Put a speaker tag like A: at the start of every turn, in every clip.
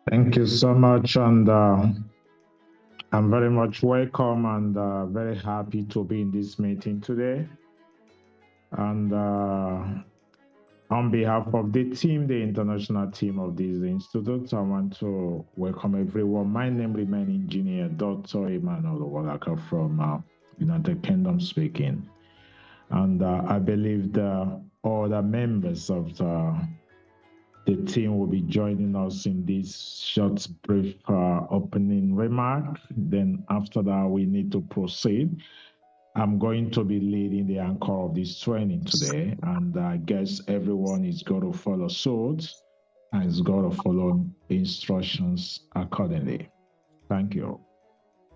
A: Thank you so much, and I'm very much welcome and very happy to be in this meeting today. And on behalf of the team, the international team of this institute, I want to welcome everyone. My name remains Engineer Dr. Emmanuel Uwalaka from United Kingdom speaking. And I believe all the members of the team will be joining us in this short, brief opening remark. Then after that, we need to proceed. I'm going to be leading the anchor of this training today, and I guess everyone is going to follow suit and is going to follow instructions accordingly. Thank you.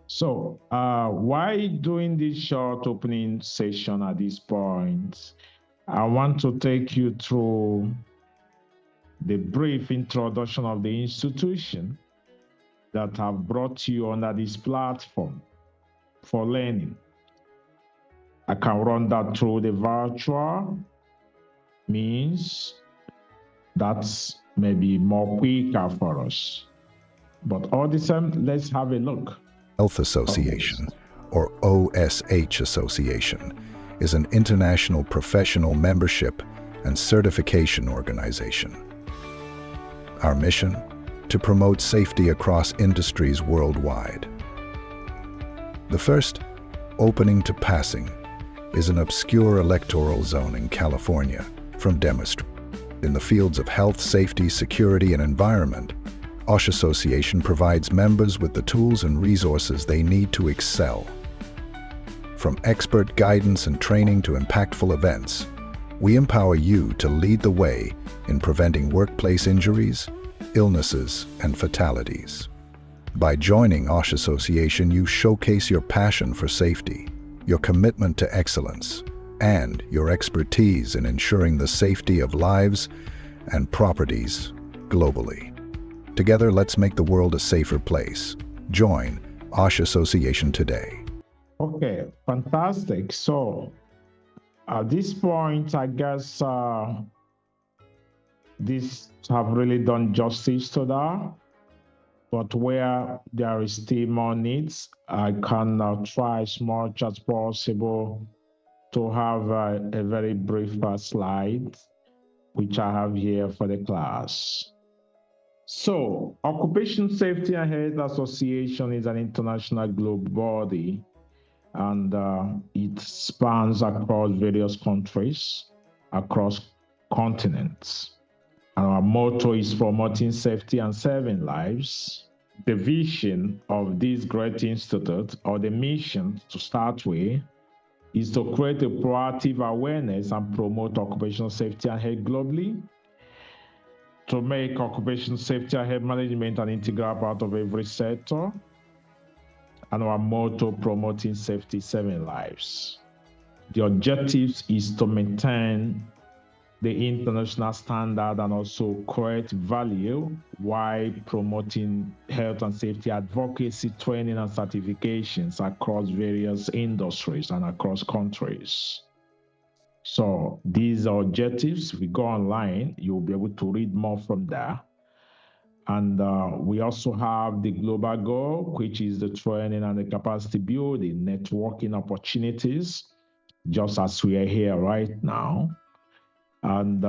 A: So, why doing this short opening session at this point? I want to take you through the brief introduction of the institution that have brought you under this platform for learning. I can run that through the virtual means. That's maybe more quicker for us. But all the same, let's have a look.
B: Health Association, or OSH Association, is an international professional membership and certification organization. Our mission? To promote safety across industries worldwide. The first, opening to passing, is an obscure electoral zone in California from demonstration. In the fields of health, safety, security, and environment, OSH Association provides members with the tools and resources they need to excel. From expert guidance and training to impactful events, we empower you to lead the way in preventing workplace injuries, illnesses, and fatalities. By joining OSH Association, you showcase your passion for safety, your commitment to excellence, and your expertise in ensuring the safety of lives and properties globally. Together, let's make the world a safer place. Join OSH Association today.
A: Okay, fantastic. So at this point, I guess this have really done justice to that. But where there is still more needs, I can try as much as possible to have a very brief slide, which I have here for the class. So, Occupational Safety and Health Association is an international global body, and it spans across various countries, across continents. And our motto is promoting safety and saving lives. The vision of this great institute, or the mission to start with, is to create a proactive awareness and promote occupational safety and health globally, to make occupational safety and health management an integral part of every sector, and our motto, promoting safety, saving lives. The objectives is to maintain the international standard and also create value while promoting health and safety advocacy, training, and certifications across various industries and across countries. So these are objectives. We go online, you'll be able to read more from there. And we also have the global goal, which is the training and the capacity building, networking opportunities, just as we are here right now. And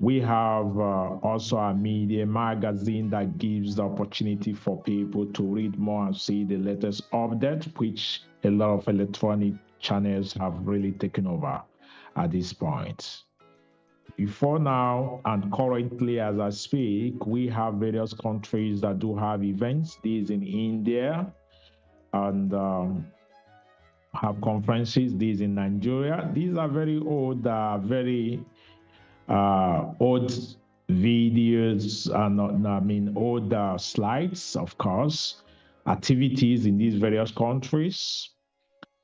A: we have also a media magazine that gives the opportunity for people to read more and see the latest update, which a lot of electronic channels have really taken over at this point. Before now and currently as I speak, we have various countries that do have events. These in India and have conferences. These in Nigeria. These are very old, old videos and old slides, of course, activities in these various countries.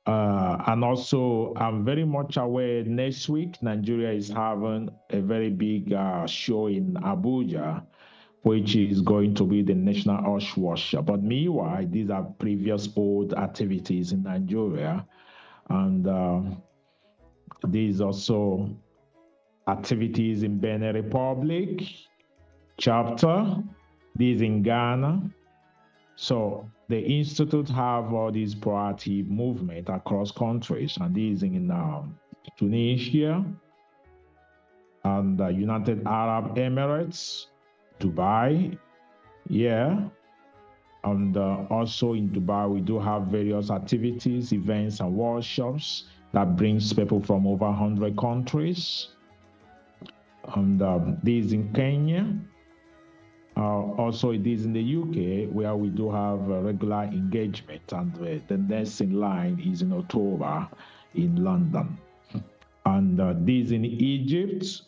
A: And also, I'm very much aware next week, Nigeria is having a very big show in Abuja, which is going to be the National OSH Workshop. But meanwhile, these are previous old activities in Nigeria. And these also activities in Benin Republic, chapter, This is in Ghana. So the Institute have all these proactive movement across countries, and this is in Tunisia and United Arab Emirates, Dubai, yeah. And also in Dubai, we do have various activities, events, and workshops that brings people from over 100 countries. And this is in Kenya. Also, it is in the UK, where we do have regular engagement, and the next in line is in October in London. And this in Egypt,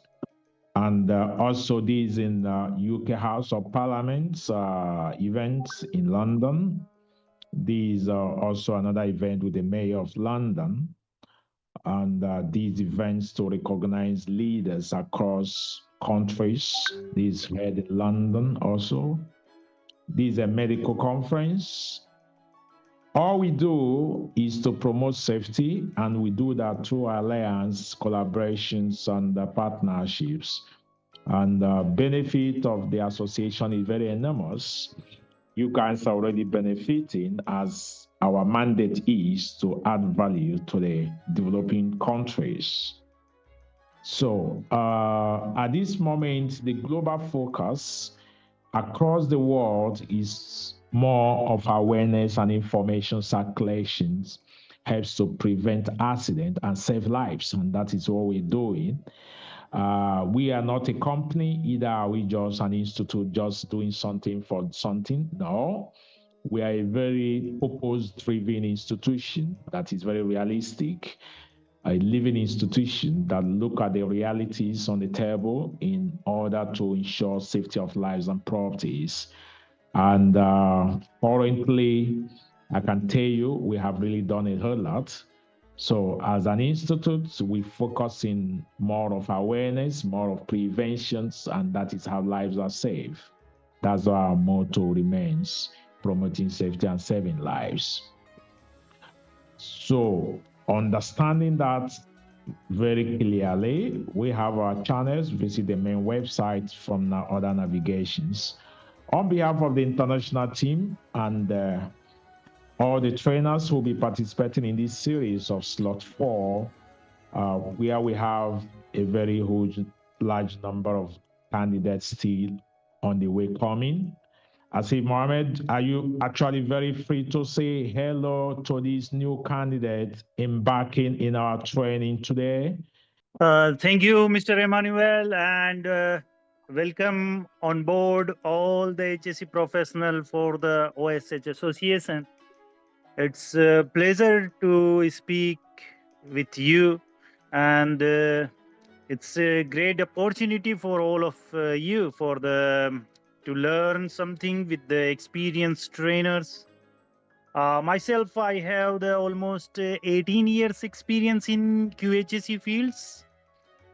A: and also this in UK House of Parliament's events in London. These are also another event with the Mayor of London, and these events to recognize leaders across countries. This held in London also. This is a medical conference. All we do is to promote safety, and we do that through alliance, collaborations, and partnerships. And the benefit of the association is very enormous. You guys are already benefiting, as our mandate is to add value to the developing countries. So at this moment, the global focus across the world is more of awareness and information circulations, helps to prevent accident and save lives, and that is what we're doing. We are not a company, either are we just an institute just doing something for something. No, we are a very purpose-driven institution that is very realistic, a living institution that look at the realities on the table in order to ensure safety of lives and properties. And currently, I can tell you, we have really done a whole lot. So as an institute, we focus in more of awareness, more of preventions, and that is how lives are saved. That's our motto remains, promoting safety and saving lives. So understanding that very clearly, we have our channels. Visit the main website from our other navigations. On behalf of the international team and all the trainers who will be participating in this series of slot 4, where we have a very large number of candidates still on the way coming. Asif Mohammed, are you actually very free to say hello to these new candidates embarking in our training today?
C: Thank you, Mr. Emmanuel, and welcome on board all the HSE professional for the OSH Association. It's a pleasure to speak with you, and it's a great opportunity for all of you for to learn something with the experienced trainers. Myself, I have the almost 18 years experience in QHSE fields,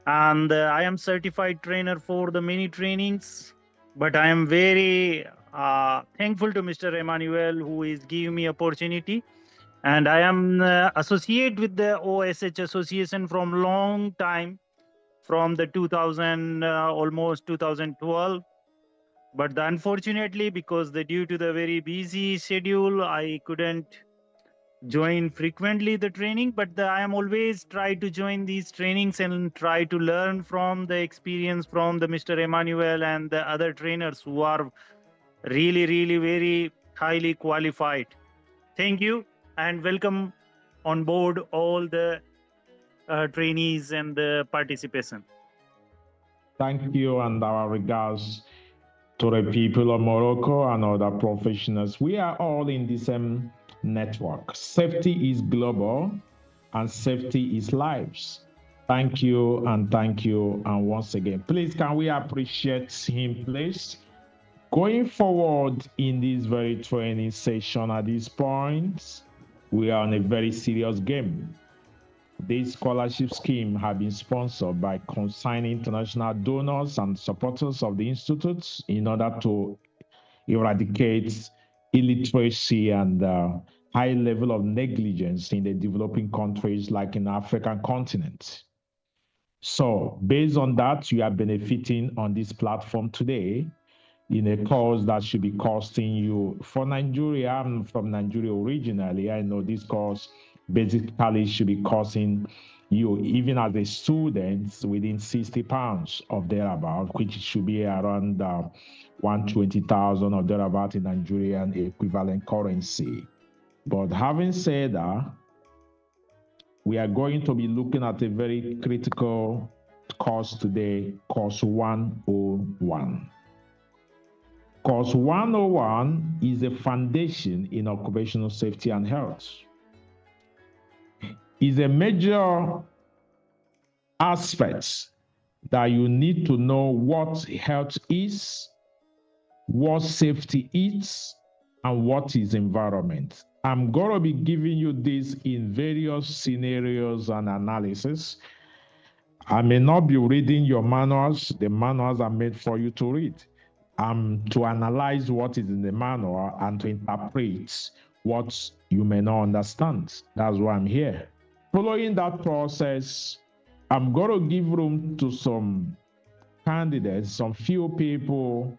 C: and I am certified trainer for the many trainings. But I am very thankful to Mr. Emmanuel, who is giving me opportunity. And I am associate with the OSH Association from long time, from the 2000 almost 2012. But unfortunately, because due to the very busy schedule, I couldn't join frequently the training. But I am always try to join these trainings and try to learn from the experience from the Mr. Emmanuel and the other trainers who are really, really very highly qualified. Thank you and welcome on board all the trainees and the participation.
A: Thank you, and our regards to the people of Morocco and other professionals. We are all in the same network. Safety is global, and safety is lives. Thank you, and once again, please, can we appreciate him, please? Going forward in this very training session at this point, we are on a very serious game. This scholarship scheme has been sponsored by concerned international donors and supporters of the Institute in order to eradicate illiteracy and high level of negligence in the developing countries like in the African continent. So based on that, you are benefiting on this platform today. in a course that should be costing you, for Nigeria, I'm from Nigeria originally, I know this course basically should be costing you, even as a student, within £60 of thereabout, which should be around 120,000 or thereabout in Nigerian equivalent currency. But having said that, we are going to be looking at a very critical course today, course 101. Course 101 is a foundation in occupational safety and health. It's a major aspect that you need to know what health is, what safety is, and what is environment. I'm going to be giving you this in various scenarios and analysis. I may not be reading your manuals. The manuals are made for you to read. To analyze what is in the manual and to interpret what you may not understand. That's why I'm here. Following that process, I'm going to give room to some candidates, some few people,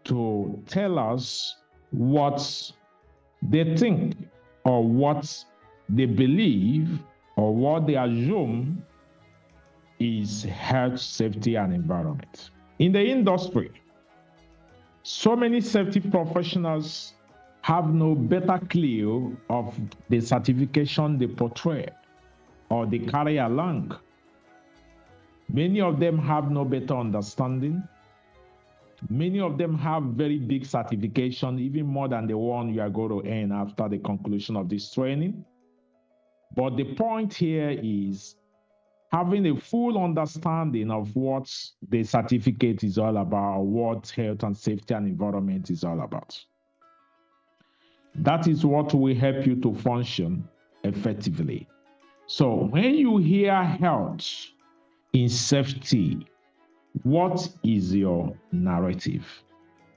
A: to tell us what they think or what they believe or what they assume is health, safety, and environment. In the industry, so many safety professionals have no better clue of the certification they portray or they carry along. Many of them have no better understanding. Many of them have very big certification, even more than the one you are going to earn after the conclusion of this training. But the point here is having a full understanding of what the certificate is all about, what health and safety and environment is all about. That is what will help you to function effectively. So when you hear health in safety, what is your narrative?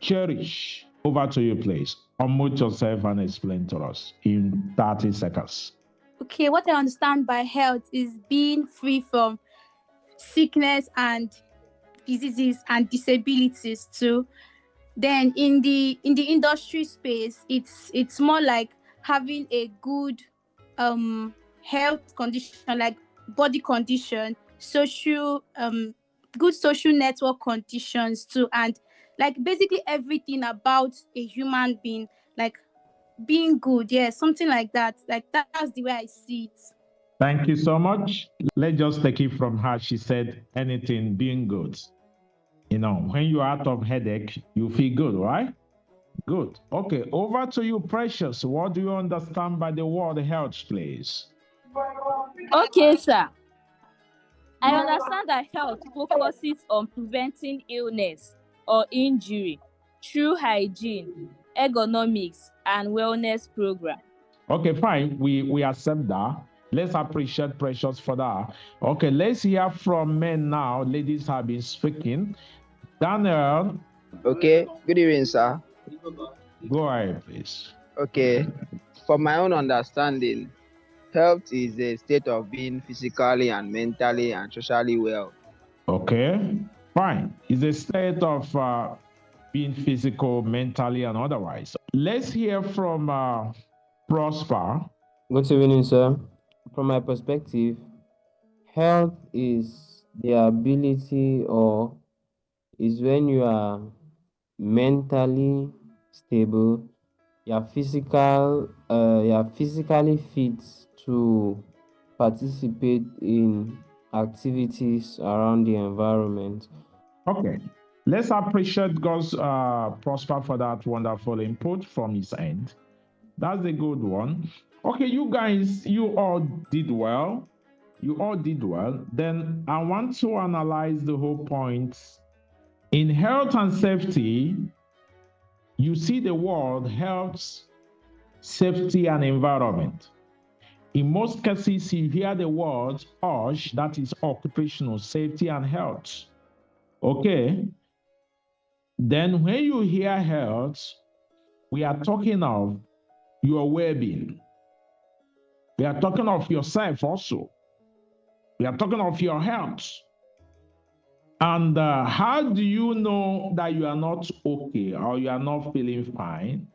A: Cherish, over to you, please. Unmute yourself and explain to us in 30 seconds.
D: Okay, what I understand by health is being free from sickness and diseases and disabilities too. Then in the industry space, it's more like having a good health condition, like body condition, social good social network conditions too, and like basically everything about a human being, like being good, yeah, something like that. Like that's the way I see it.
A: Thank you so much. Let's just take it from her. She said anything being good. You know, when you're out of headache, you feel good, right? Good. Okay, over to you, Precious. What do you understand by the word health, please?
E: Okay, sir. I understand that health focuses on preventing illness or injury through hygiene, ergonomics, and wellness program.
A: Okay, fine. We accept that. Let's appreciate Precious for that. Okay, let's hear from men now. Ladies have been speaking. Daniel.
F: Okay, good evening, sir.
A: Go ahead, please.
F: Okay, from my own understanding, health is a state of being physically and mentally and socially well.
A: Okay, fine. It's a state of being physical, mentally, and otherwise. Let's hear from Prosper.
G: Good evening, sir. From my perspective, health is the ability or is when you are mentally stable, you're physically fit to participate in activities around the environment.
A: Okay, let's appreciate God's Prosper for that wonderful input from his end. That's a good one. Okay, you guys, you all did well. You all did well. Then I want to analyze the whole point. In health and safety, you see the word health, safety, and environment. In most cases, you hear the word OSH, that is occupational safety and health. Okay? Then when you hear health, we are talking of your well-being. We are talking of yourself also. We are talking of your health. And how do you know that you are not okay or you are not feeling fine?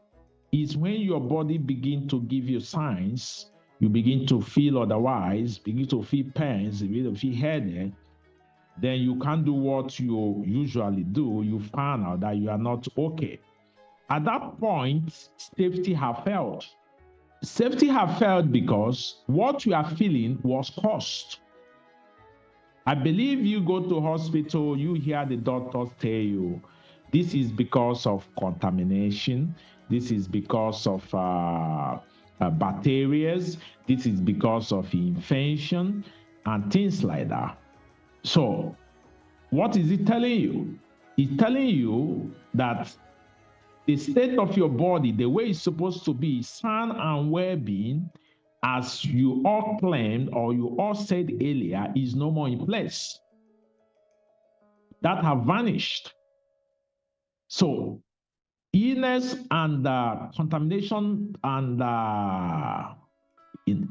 A: Is when your body begin to give you signs, you begin to feel otherwise, begin to feel pains, begin to feel headache, then you can't do what you usually do. You find out that you are not okay. At that point, safety have failed. Safety have failed because what you are feeling was caused. I believe you go to hospital, you hear the doctors tell you, this is because of contamination, this is because of bacteria, this is because of infection, and things like that. So, what is it telling you? It's telling you that the state of your body, the way it's supposed to be, sound and well-being, as you all claimed or you all said earlier, is no more in place. That have vanished. So, illness and contamination and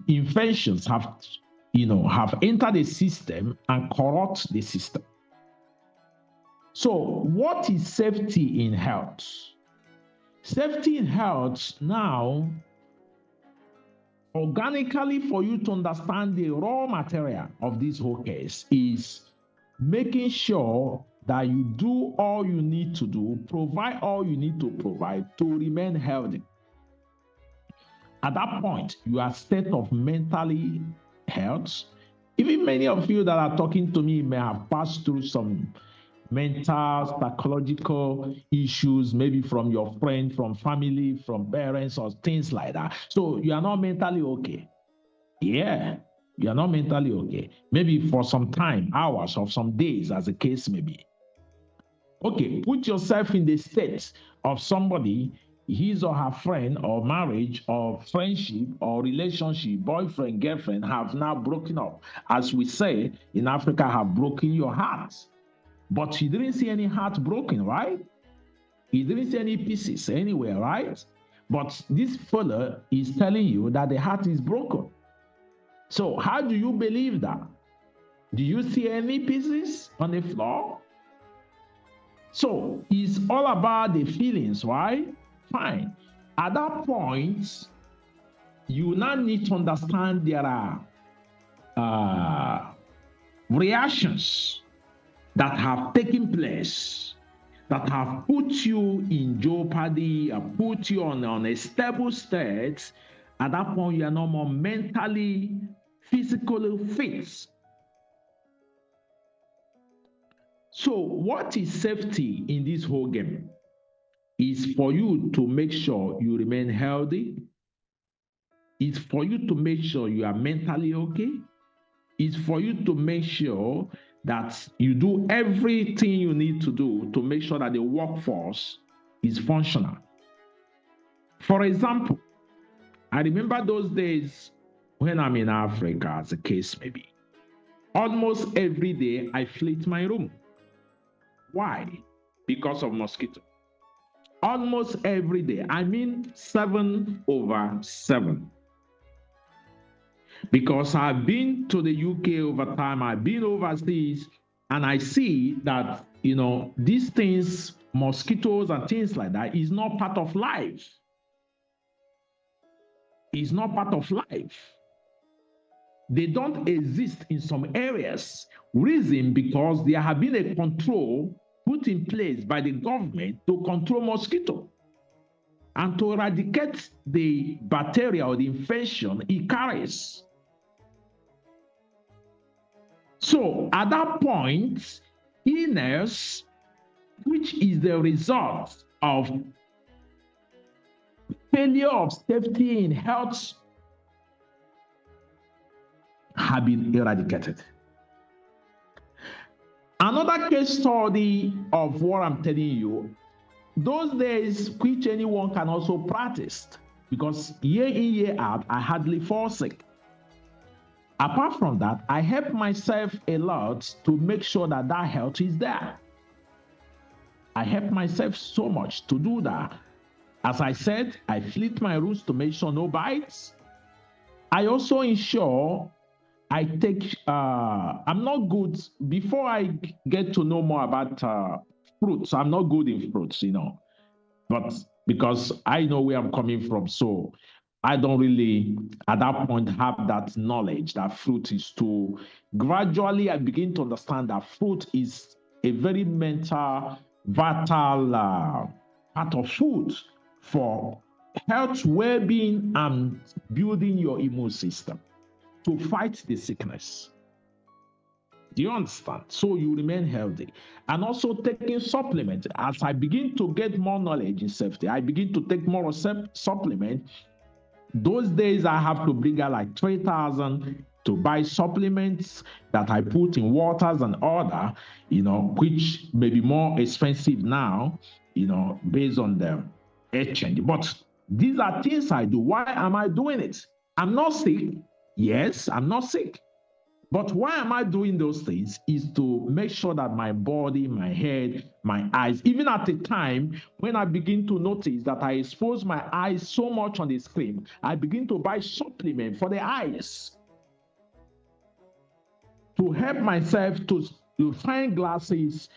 A: infections have entered the system and corrupt the system. So, what is safety in health? Safety in health now, organically, for you to understand the raw material of this whole case, is making sure that you do all you need to do, provide all you need to provide to remain healthy. At that point, you are state of mentally health. Even many of you that are talking to me may have passed through some mental, psychological issues, maybe from your friend, from family, from parents, or things like that. So you are not mentally okay. Yeah, you are not mentally okay. Maybe for some time, hours, or some days, as the case may be. Okay, put yourself in the state of somebody, his or her friend, or marriage, or friendship, or relationship, boyfriend, girlfriend, have now broken up. As we say in Africa, have broken your heart. But he didn't see any heart broken, right? He didn't see any pieces anywhere, right? But this fella is telling you that the heart is broken. So how do you believe that? Do you see any pieces on the floor? So it's all about the feelings, right? Fine. At that point, you now need to understand there are reactions that have taken place, that have put you in jeopardy, put you on a stable state. At that point, you are no more mentally, physically fit. So, what is safety in this whole game? Is for you to make sure you remain healthy. It's for you to make sure you are mentally okay. It's for you to make sure that you do everything you need to do to make sure that the workforce is functional. For example, I remember those days when I'm in Africa, as the case may be. Almost every day I fleet my room. Why? Because of mosquito. Almost every day. I mean 7/7. Because I've been to the UK over time, I've been overseas, and I see that, these things, mosquitoes and things like that, is not part of life. It's not part of life. They don't exist in some areas. Reason because there have been a control put in place by the government to control mosquito and to eradicate the bacteria or the infection it carries. So at that point, illness, which is the result of failure of safety in health, have been eradicated. Another case study of what I'm telling you, those days which anyone can also practice, because year in, year out, I hardly fall sick. Apart from that, I help myself a lot to make sure that health is there. I help myself so much to do that. As I said, I fleet my roots to make sure no bites. I also ensure I take, I'm not good, before I get to know more about fruits, I'm not good in fruits, but because I know where I'm coming from, so I don't really, at that point, have that knowledge that fruit is too. Gradually, I begin to understand that fruit is a very mental, vital part of food for health, well-being, and building your immune system to fight the sickness. Do you understand? So you remain healthy. And also taking supplements. As I begin to get more knowledge in safety, I begin to take more supplements. Those days I have to bring out like 3,000 to buy supplements that I put in waters and other, which may be more expensive now, based on the exchange. But these are things I do. Why am I doing it? I'm not sick. Yes, I'm not sick. But why am I doing those things is to make sure that my body, my head, my eyes, even at a time when I begin to notice that I expose my eyes so much on the screen, I begin to buy supplement for the eyes to help myself to find glasses.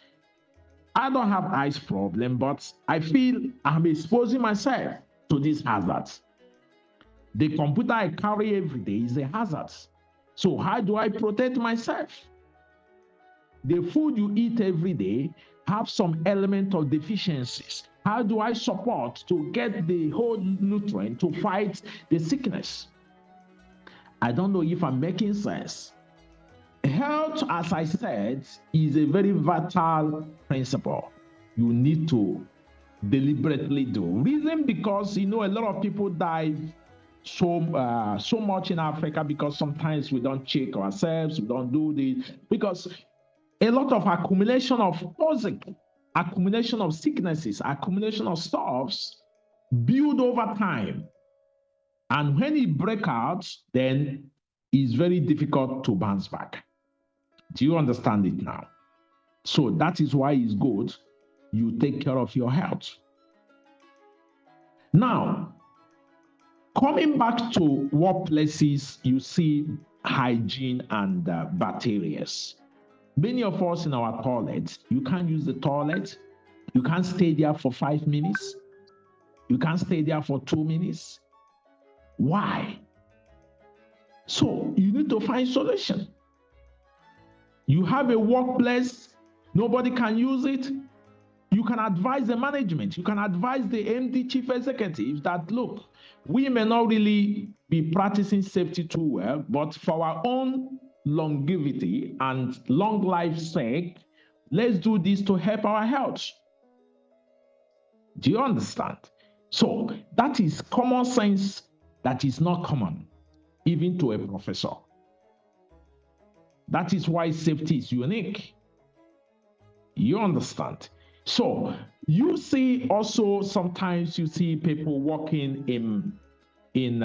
A: I don't have eyes problem, but I feel I'm exposing myself to these hazards. The computer I carry every day is a hazard. So how do I protect myself? The food you eat every day have some element of deficiencies. How do I support to get the whole nutrient to fight the sickness? I don't know if I'm making sense. Health, as I said, is a very vital principle you need to deliberately do. Reason because, a lot of people die so much in Africa because sometimes we don't check ourselves, we don't do this, because a lot of accumulation of poison, accumulation of sicknesses, accumulation of stuffs build over time. And when it breaks out, then it's very difficult to bounce back. Do you understand it now? So that is why it's good you take care of your health. Now, coming back to workplaces, you see hygiene and bacteria. Many of us in our toilets, you can't use the toilet. You can't stay there for 5 minutes. You can't stay there for 2 minutes. Why? So you need to find solution. You have a workplace, nobody can use it. You can advise the management. You can advise the MD chief executive that, look, we may not really be practicing safety too well, but for our own longevity and long life sake, let's do this to help our health. Do you understand? So that is common sense that is not common, even to a professor. That is why safety is unique. You understand? So you see also sometimes you see people working in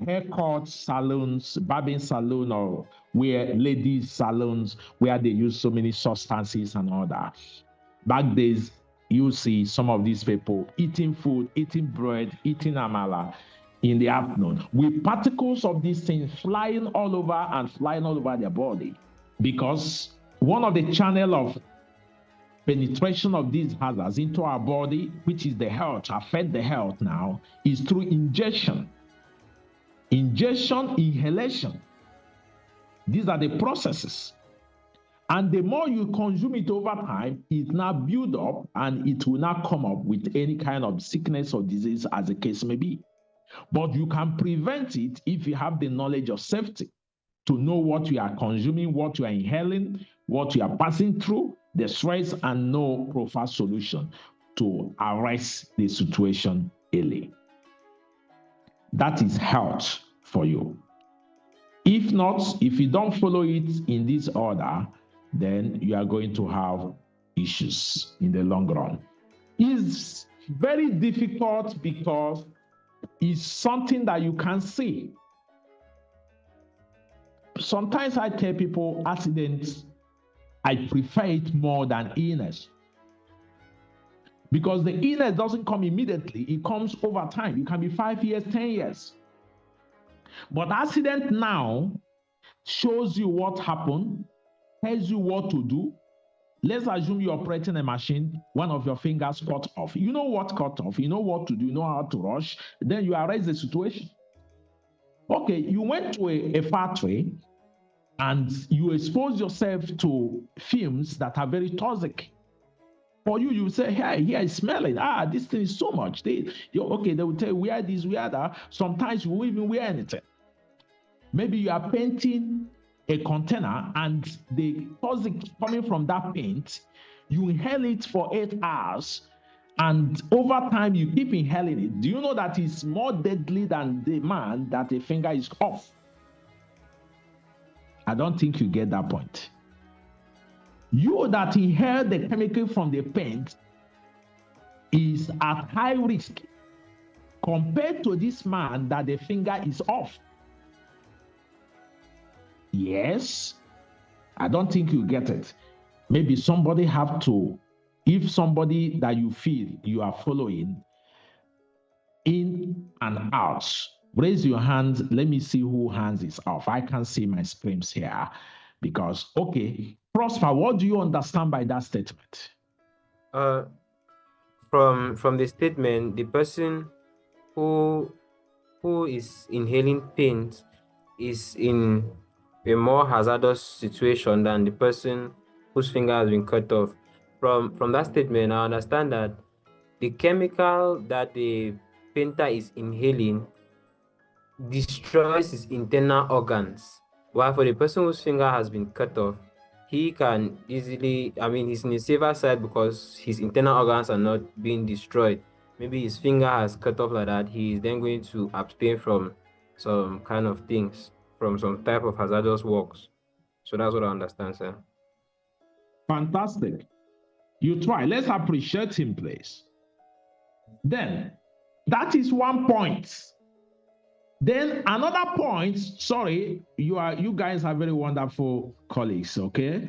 A: haircut salons, barbing salon, or where ladies salons where they use so many substances and all that. Back days, you see some of these people eating food, eating bread, eating amala in the afternoon with particles of these things flying all over and flying all over their body, because one of the channel of penetration of these hazards into our body, which is the health, affect the health now, is through ingestion. Ingestion, inhalation. These are the processes. And the more you consume it over time, it now build up and it will not come up with any kind of sickness or disease as the case may be. But you can prevent it if you have the knowledge of safety to know what you are consuming, what you are inhaling, what you are passing through, the stress, and know proper solution to arrest the situation early. That is health for you. If not, if you don't follow it in this order, then you are going to have issues in the long run. It's very difficult because it's something that you can't see. Sometimes I tell people accidents, I prefer it more than illness. Because the illness doesn't come immediately, it comes over time. It can be 5 years, 10 years. But accident now shows you what happened, tells you what to do. Let's assume you're operating a machine, one of your fingers cut off. You know what cut off, you know what to do, you know how to rush, then you arrest the situation. Okay, you went to a factory and you expose yourself to fumes that are very toxic. For you, you say, hey, here I smell it. This thing is so much. Okay, they will tell you, wear this, wear that. Sometimes you won't even wear anything. Maybe you are painting a container and the toxic coming from that paint, you inhale it for 8 hours, and over time you keep inhaling it. Do you know that it's more deadly than the man that a finger is off? I don't think you get that point. You that inhale the chemical from the paint is at high risk compared to this man that the finger is off. Yes, I don't think you get it. Maybe somebody have to, if somebody that you feel you are following in and out, raise your hands. Let me see who hands is off. I can't see my screens here because, okay, Prosper, what do you understand by that statement?
G: From the statement, the person who is inhaling paint is in a more hazardous situation than the person whose finger has been cut off. From that statement, I understand that the chemical that the painter is inhaling destroys his internal organs, while for the person whose finger has been cut off, he can easily, he's in the safer side because his internal organs are not being destroyed. Maybe his finger has cut off like that, he is then going to abstain from some kind of things, from some type of hazardous works. So that's what I understand, sir.
A: Fantastic. You try. Let's appreciate him, please. Then, that is one point. Then another point, sorry, you guys are very wonderful colleagues, okay?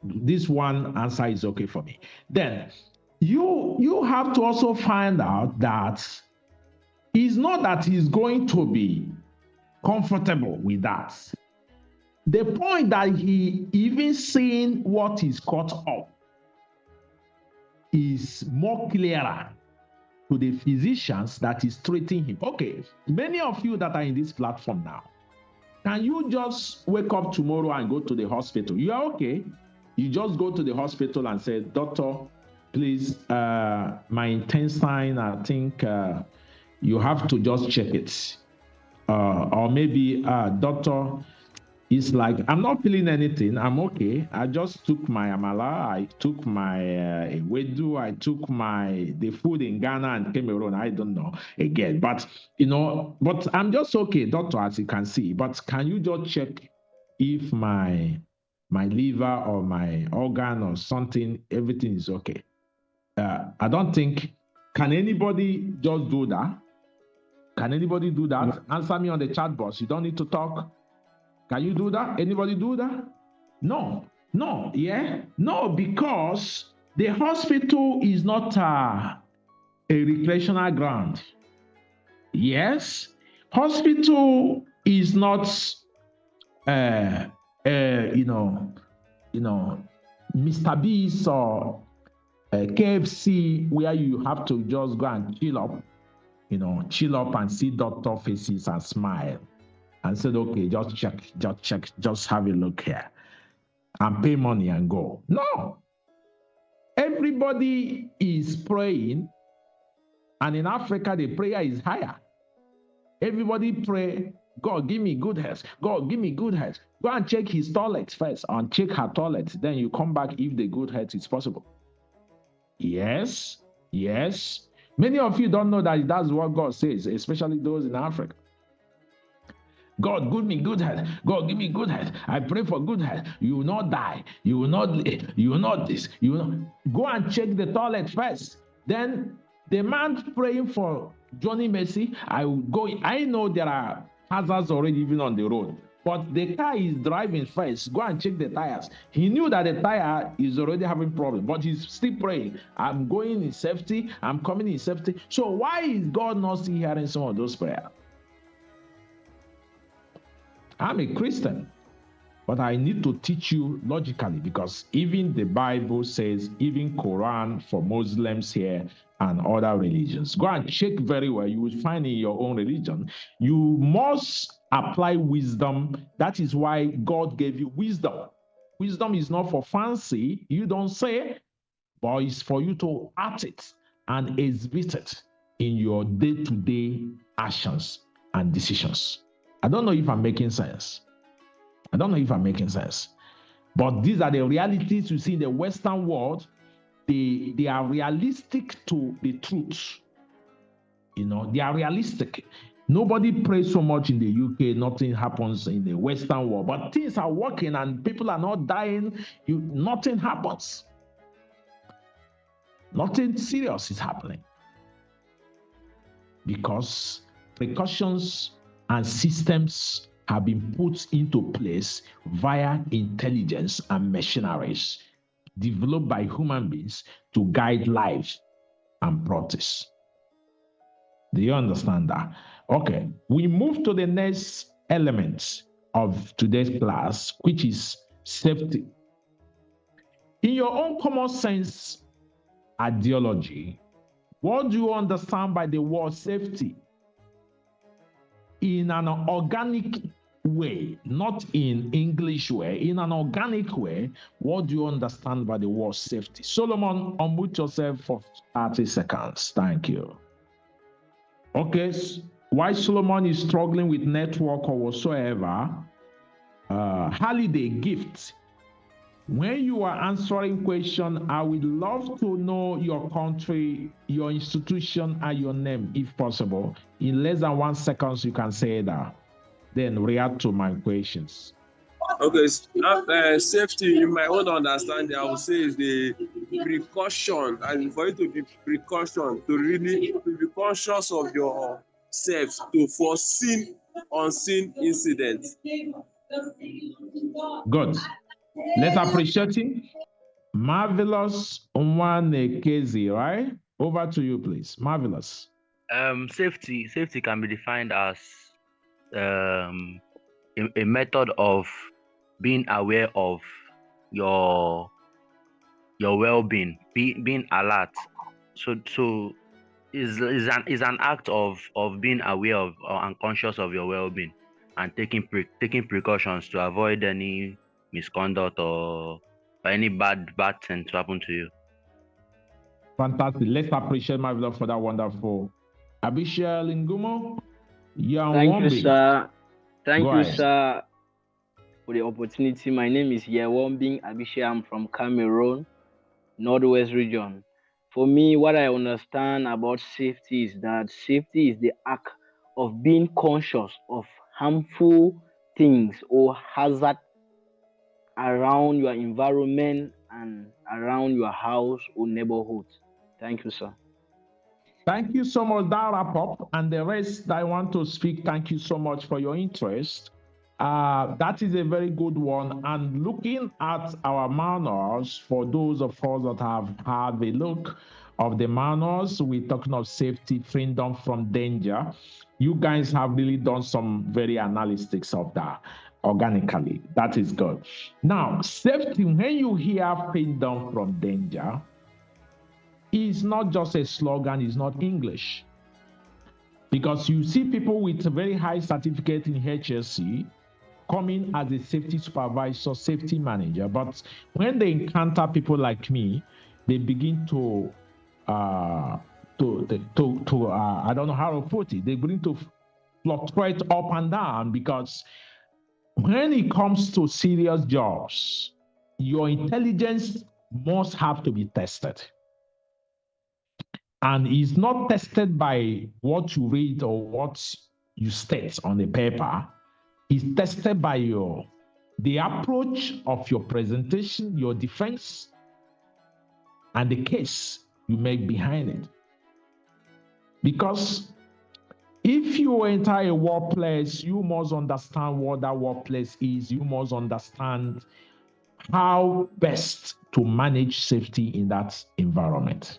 A: This one answer is okay for me. Then, you have to also find out that it's not that he's going to be comfortable with that. The point that he even seeing what is cut off is more clearer to the physicians that is treating him. Okay, many of you that are in this platform now, can you just wake up tomorrow and go to the hospital? You are okay. You just go to the hospital and say, doctor, please, my intestine, I think you have to just check it. Or maybe, doctor, it's like, I'm not feeling anything. I'm okay. I just took my amala. I took my ewedu. I took the food in Ghana and Cameroon. I don't know again. But, but I'm just okay, doctor, as you can see. But can you just check if my liver or my organ or something, everything is okay? I don't think, can anybody just do that? Can anybody do that? No. Answer me on the chat box. You don't need to talk. Can you do that? Anybody do that? No, yeah? No, because the hospital is not a recreational ground. Yes, hospital is not, Mr. Beast or KFC where you have to just go and chill up and see doctor faces and smile. And said, okay, just check, just have a look here and pay money and go. No. Everybody is praying, and in Africa, the prayer is higher. Everybody pray, God, give me good health. God, give me good health. Go and check his toilet first and check her toilet. Then you come back if the good health is possible. Yes. Many of you don't know that that's what God says, especially those in Africa. God, give me good health. God, give me good health. I pray for good health. You will not die. You will not this. You will not. Go and check the toilet first. Then the man praying for Johnny Mercy, I will go. I know there are hazards already even on the road, but the car is driving first. Go and check the tires. He knew that the tire is already having problem, but he's still praying. I'm going in safety. I'm coming in safety. So why is God not still hearing some of those prayers? I'm a Christian, but I need to teach you logically, because even the Bible says, even Quran for Muslims here and other religions. Go and check very well. You will find in your own religion, you must apply wisdom. That is why God gave you wisdom. Wisdom is not for fancy. You don't say, but it's for you to act it and exhibit it in your day-to-day actions and decisions. I don't know if I'm making sense. But these are the realities you see in the Western world. They are realistic to the truth. They are realistic. Nobody prays so much in the UK, nothing happens in the Western world. But things are working and people are not dying. Nothing happens. Nothing serious is happening. Because precautions and systems have been put into place via intelligence and machineries developed by human beings to guide lives and practice. Do you understand that? Okay, we move to the next element of today's class, which is safety. In your own common sense ideology, what do you understand by the word safety? In an organic way, not in English way, in an organic way, what do you understand by the word safety? Solomon, unmute yourself for 30 seconds. Thank you. Okay, why Solomon is struggling with network or whatsoever, holiday gift. When you are answering question, I would love to know your country, your institution, and your name, if possible. In less than 1 second, you can say that. Then react to my questions.
H: Okay, safety, in my own understanding, I would say is the precaution, and for you to be precaution, to really be conscious of yourself, to foresee unseen incidents.
A: Good. Let's appreciate him. Marvelous Nwanekezi, right? Over to you, please. Marvelous.
I: Safety can be defined as a method of being aware of your well-being, being alert. So is an act of being aware of and conscious of your well-being and taking precautions to avoid any misconduct or any bad thing to happen to you.
A: Fantastic. Let's appreciate Marvelous for that wonderful. Abishia Lingumo,
J: Thank you, sir. Thank
A: Go
J: you,
A: ahead.
J: sir, for the opportunity. My name is Yewombing Abishia. I'm from Cameroon, Northwest region. For me, what I understand about safety is that safety is the act of being conscious of harmful things or hazard around your environment and around your house or neighborhood. Thank you, sir.
A: Thank you so much, that wrap up. And the rest that I want to speak, thank you so much for your interest. That is a very good one. And looking at our manuals, for those of us that have had a look of the manuals, we're talking of safety, freedom from danger. You guys have really done some very analytics of that organically. That is good. Now, safety, when you hear freedom from danger, it's not just a slogan, it's not English. Because you see people with a very high certificate in HSE coming as a safety supervisor, safety manager, but when they encounter people like me, they begin to I don't know how to put it, they begin to fluctuate up and down, because when it comes to serious jobs, your intelligence must have to be tested. And it's not tested by what you read or what you state on the paper. It's tested by the approach of your presentation, your defense, and the case you make behind it. Because if you enter a workplace, you must understand what that workplace is. You must understand how best to manage safety in that environment.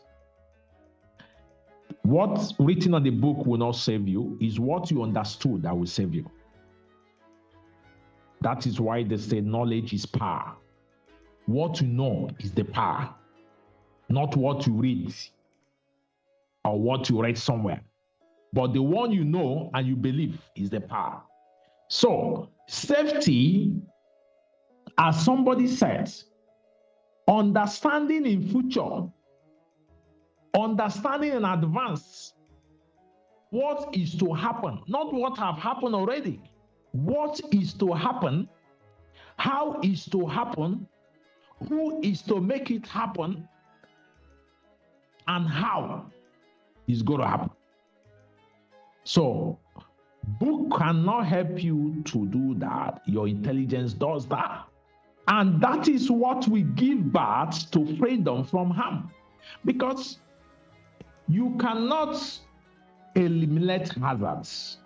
A: What's written on the book will not save you, is what you understood that will save you. That is why they say knowledge is power. What you know is the power, not what you read or what you read somewhere. But the one you know and you believe is the power. So, safety, as somebody said, understanding in future, understanding in advance what is to happen, not what have happened already. What is to happen, how is to happen, who is to make it happen, and how is going to happen. So, book cannot help you to do that. Your intelligence does that. And that is what we give birth to freedom from harm. Because you cannot eliminate hazards.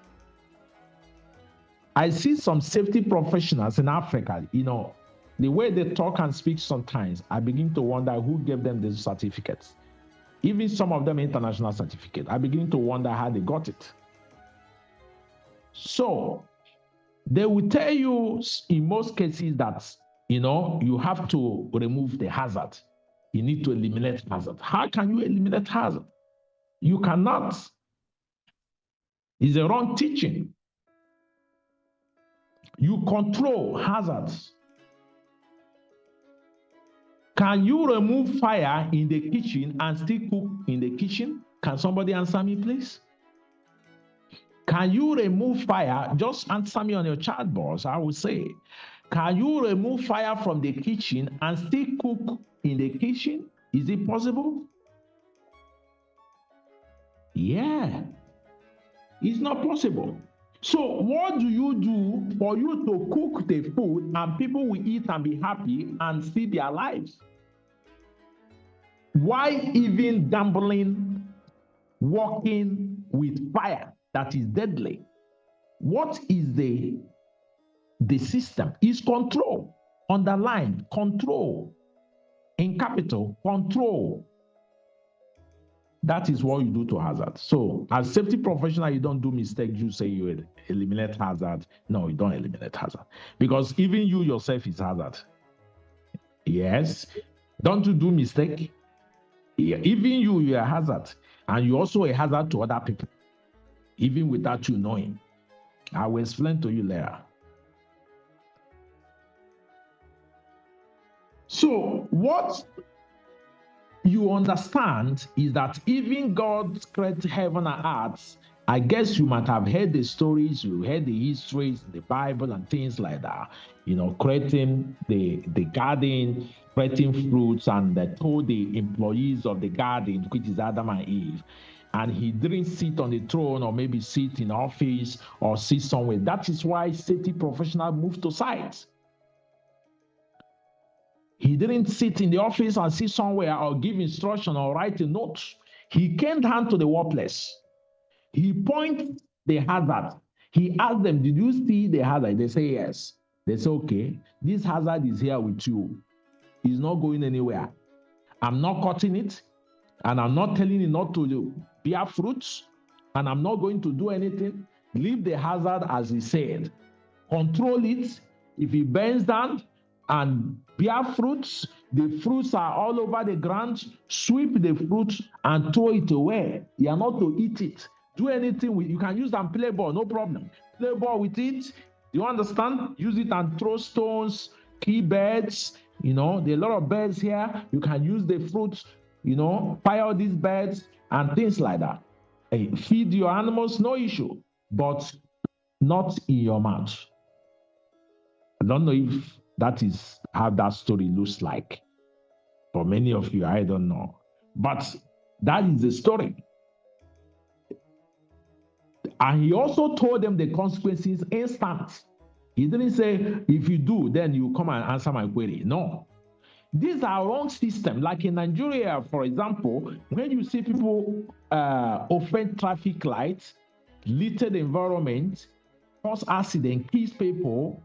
A: I see some safety professionals in Africa, the way they talk and speak sometimes, I begin to wonder who gave them these certificates. Even some of them international certificate. I begin to wonder how they got it. So they will tell you in most cases that, you have to remove the hazard. You need to eliminate hazard. How can you eliminate hazard? You cannot. It's a wrong teaching. You control hazards. Can you remove fire in the kitchen and still cook in the kitchen? Can somebody answer me, please? Can you remove fire? Just answer me on your chat box. I will say, can you remove fire from the kitchen and still cook in the kitchen? Is it possible? Yeah. It's not possible. So what do you do for you to cook the food and people will eat and be happy and see their lives? Why even gambling, working with fire that is deadly? What is the system? Is control. Underline, control. In capital, control. That is what you do to hazard. So as safety professional, you don't do mistakes. You say you eliminate hazard. No, you don't eliminate hazard. Because even you yourself is hazard. Yes. Don't you do mistake? Yeah. Even you are hazard. And you also a hazard to other people. Even without you knowing. I will explain to you later. So what you understand is that even God created heaven and earth. I guess you might have heard the stories, you heard the histories, the Bible and things like that. Creating the garden, creating fruits, and they told the employees of the garden, which is Adam and Eve, and he didn't sit on the throne or maybe sit in office or sit somewhere. That is why safety professionals moved to site. He didn't sit in the office and sit somewhere or give instruction or write a note. He came down to the workplace. He pointed the hazard. He asked them, did you see the hazard? They say yes. They say, okay, this hazard is here with you. It's not going anywhere. I'm not cutting it, and I'm not telling you not to bear fruits, and I'm not going to do anything. Leave the hazard as he said. Control it. If it burns down and bear fruits, the fruits are all over the ground, sweep the fruits and throw it away. You are not to eat it. Do anything with you can use and play ball, no problem. Play ball with it. You understand? Use it and throw stones, kill birds. There are a lot of birds here. You can use the fruits, fire these birds and things like that. Hey, feed your animals, no issue, but not in your mouth. I don't know if that is how that story looks like. For many of you, I don't know. But that is the story. And he also told them the consequences instant. He didn't say, if you do, then you come and answer my query. No. These are wrong systems. Like in Nigeria, for example, when you see people offend traffic lights, litter the environment, cause accident, kill people,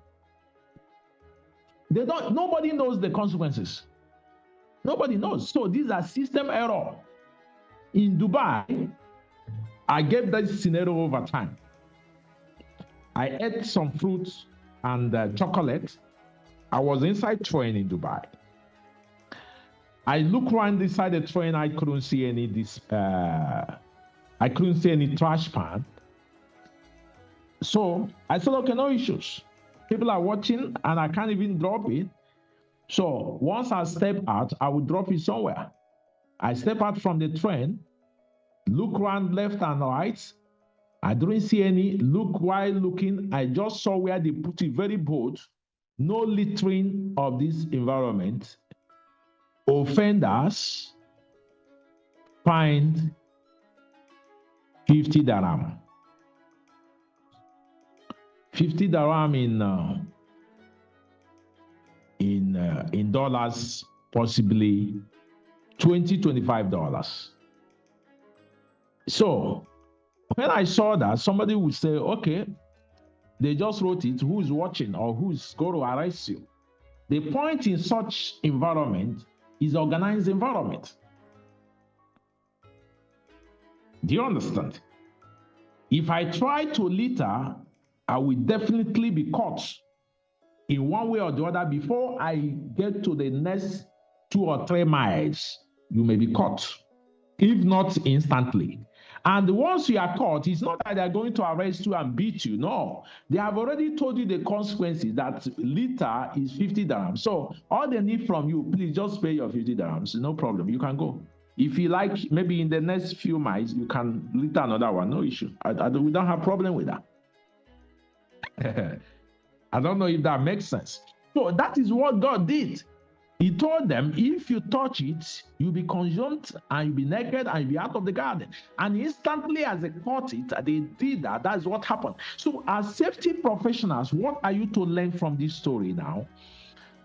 A: nobody knows the consequences. Nobody knows. So these are system error. In Dubai, I gave that scenario over time. I ate some fruits and chocolate. I was inside train in Dubai. I looked around inside the train. I couldn't see any I couldn't see any trash pan. So I said, okay, no issues. People are watching and I can't even drop it. So once I step out, I will drop it somewhere. I step out from the train, look around left and right. I didn't see any. Look, while looking, I just saw where they put it very bold. No littering of this environment. Offenders fined 50 dirham. 50 dirham in dollars, possibly $25. So when I saw that, somebody would say, okay, they just wrote it, who's watching or who's going to arrest you? The point in such environment is organized environment. Do you understand? If I try to litter, I will definitely be caught in one way or the other. Before I get to the next 2 or 3 miles, you may be caught, if not instantly. And once you are caught, it's not that they're going to arrest you and beat you. No, they have already told you the consequences, that litter is 50 dirhams. So all they need from you, please just pay your 50 dirhams. No problem. You can go. If you like, maybe in the next few miles, you can litter another one. No issue. We don't have problem with that. I don't know if that makes sense. So that is what God did. He told them, if you touch it, you'll be consumed and you'll be naked and you'll be out of the garden. And instantly as they caught it, they did that. That's what happened. So as safety professionals, what are you to learn from this story now?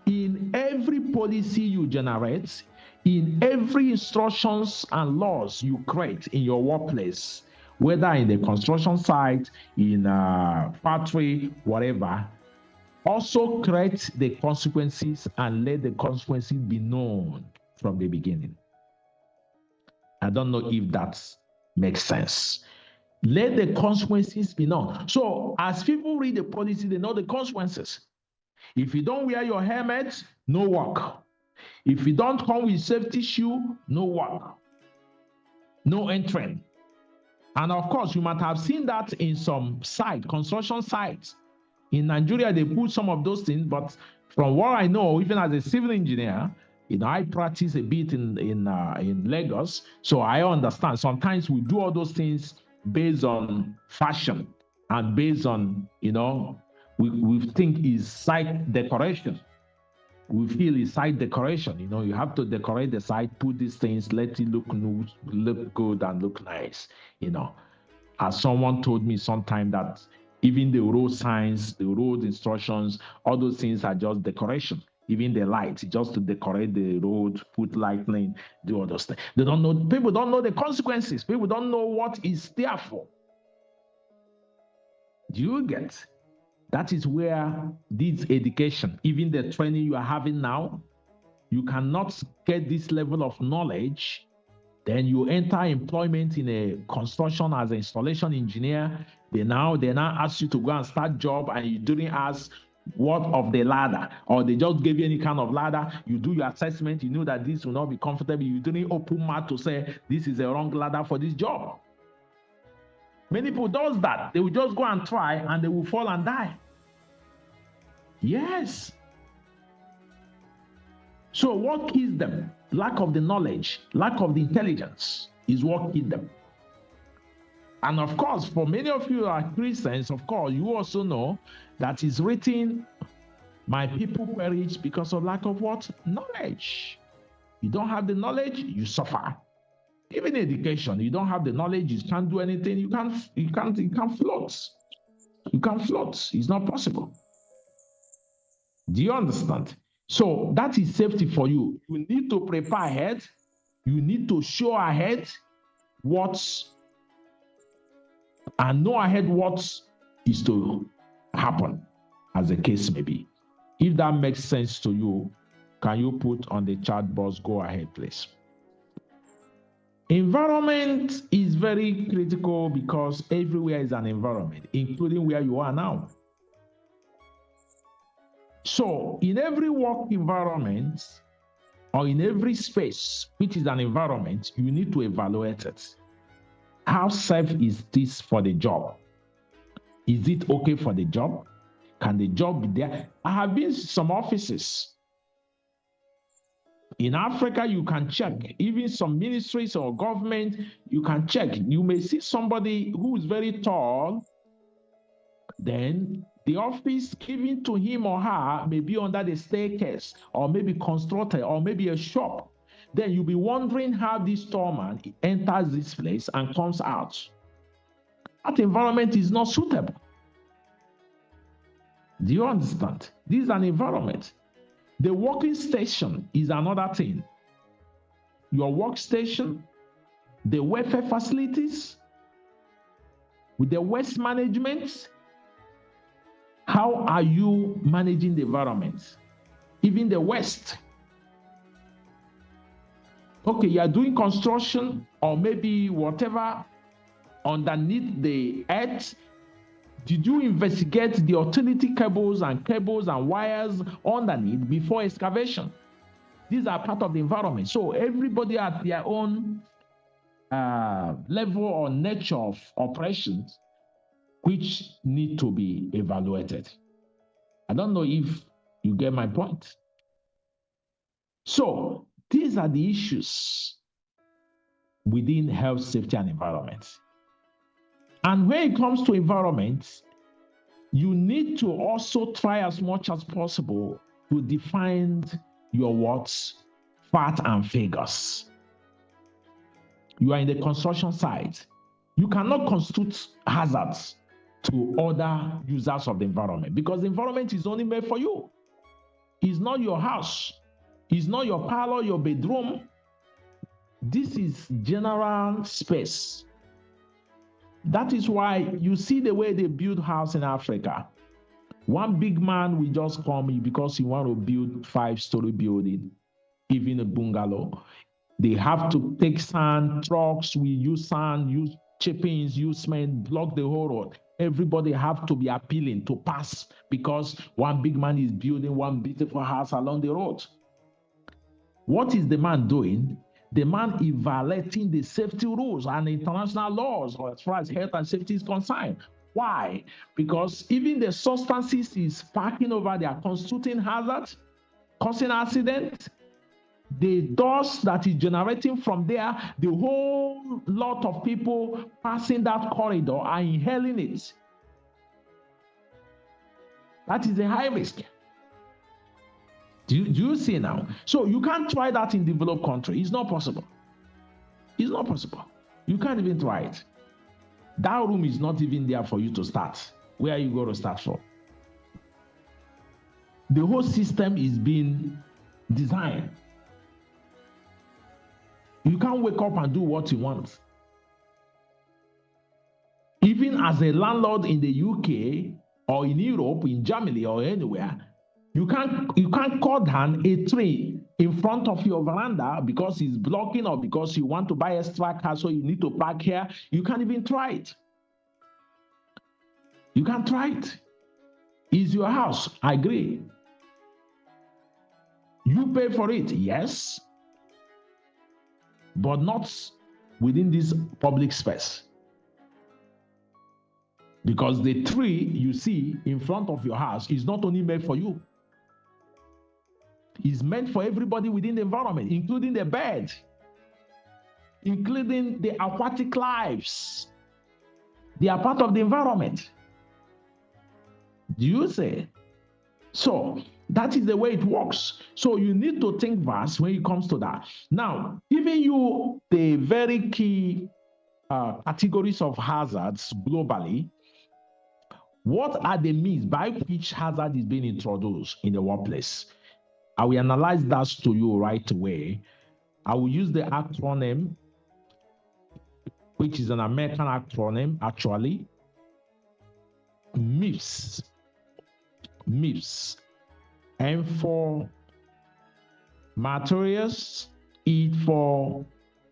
A: In every policy you generate, in every instructions and laws you create in your workplace, whether in the construction site, in a factory, whatever, also create the consequences and let the consequences be known from the beginning. I don't know if that makes sense. Let the consequences be known. So as people read the policy, they know the consequences. If you don't wear your helmet, no work. If you don't come with safety shoe, no work. No entry. And of course, you might have seen that in some construction sites. In Nigeria, they put some of those things, but from what I know, even as a civil engineer, I practice a bit in Lagos, so I understand. Sometimes we do all those things based on fashion and based on, we think is site decoration. We feel it's site decoration. You have to decorate the site, put these things, let it look good and look nice. As someone told me sometime that even the road signs, the road instructions, all those things are just decoration. Even the lights, just to decorate the road, put lightning, do all those things. People don't know the consequences. People don't know what is there for. Do you get? That is where this education, even the training you are having now, you cannot get this level of knowledge. Then you enter employment in a construction as an installation engineer. They now ask you to go and start job, and you didn't ask what of the ladder, or they just gave you any kind of ladder. You do your assessment. You know that this will not be comfortable. You didn't open mouth to say this is a wrong ladder for this job. Many people does that. They will just go and try, and they will fall and die. Yes. So what kills them? Lack of the knowledge, lack of the intelligence is what kills them. And of course, for many of you who are Christians, of course, you also know that it's written, my people perish because of lack of what? Knowledge. You don't have the knowledge, you suffer. Even education, you don't have the knowledge, you can't do anything, you can't float. You can't float. It's not possible. Do you understand? So that is safety for you. You need to prepare ahead. You need to show ahead and know ahead what is to happen, as the case may be. If that makes sense to you, can you put on the chat box, go ahead, please. Environment is very critical because everywhere is an environment, including where you are now. So in every work environment or in every space, which is an environment, you need to evaluate it. How safe is this for the job? Is it okay for the job? Can the job be there? I have been to some offices. In Africa, you can check. Even some ministries or government, you can check. You may see somebody who is very tall, then the office given to him or her may be under the staircase, or maybe constructed, or maybe a shop. Then you'll be wondering how this tall man enters this place and comes out. That environment is not suitable. Do you understand? This is an environment. The working station is another thing. Your workstation, the welfare facilities, with the waste management, how are you managing the environment? Even the waste. Okay, you are doing construction or maybe whatever underneath the earth. Did you investigate the utility cables and wires underneath before excavation? These are part of the environment. So everybody at their own level or nature of operations, which need to be evaluated. I don't know if you get my point. So these are the issues within health, safety, and environment. And when it comes to environment, you need to also try as much as possible to define your words, facts, and figures. You are in the construction site. You cannot construct hazards to other users of the environment because the environment is only made for you. It's not your house. It's not your parlor, your bedroom. This is general space. That is why you see the way they build house in Africa. One big man will just come because he want to build 5-story building, even a bungalow. They have to take sand, trucks, we use sand, use chippings, use cement, block the whole road. Everybody have to be appealing to pass because one big man is building one beautiful house along the road. What is the man doing? The man is violating the safety rules and international laws as far as health and safety is concerned. Why? Because even the substances is parking over there, constituting hazards, causing accidents. The dust that is generating from there, the whole lot of people passing that corridor are inhaling it. That is a high risk. Do you see now? So you can't try that in developed country. It's not possible. It's not possible. You can't even try it. That room is not even there for you to start. Where are you going to start from? The whole system is being designed. You can't wake up and do what you want. Even as a landlord in the UK or in Europe, in Germany or anywhere, you can't cut down a tree in front of your veranda because it's blocking or because you want to buy extra car, so you need to park here. You can't even try it. You can't try it. It's your house. I agree. You pay for it, yes, but not within this public space. Because the tree you see in front of your house is not only made for you. It's meant for everybody within the environment, including the bird, including the aquatic lives. They are part of the environment. Do you see? So that is the way it works. So you need to think fast when it comes to that. Now, giving you the very key categories of hazards globally, what are the means by which hazard is being introduced in the workplace? I will analyze that to you right away. I will use the acronym, which is an American acronym, actually. MIPS. MIPS. M for materials, E for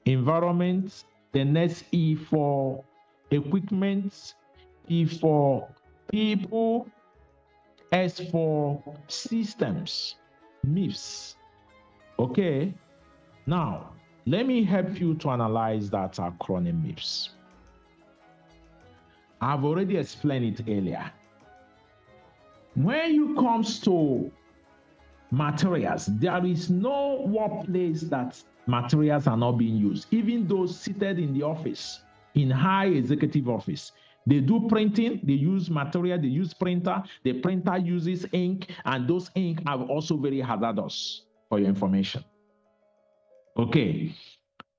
A: environment, the next E for equipment, P for people, As for systems, myths, okay? Now, let me help you to analyze that acronym myths. I've already explained it earlier. When it comes to materials, there is no workplace that materials are not being used. Even those seated in the office, in high executive office, they do printing, they use material, they use printer, the printer uses ink, and those ink are also very hazardous for your information. Okay.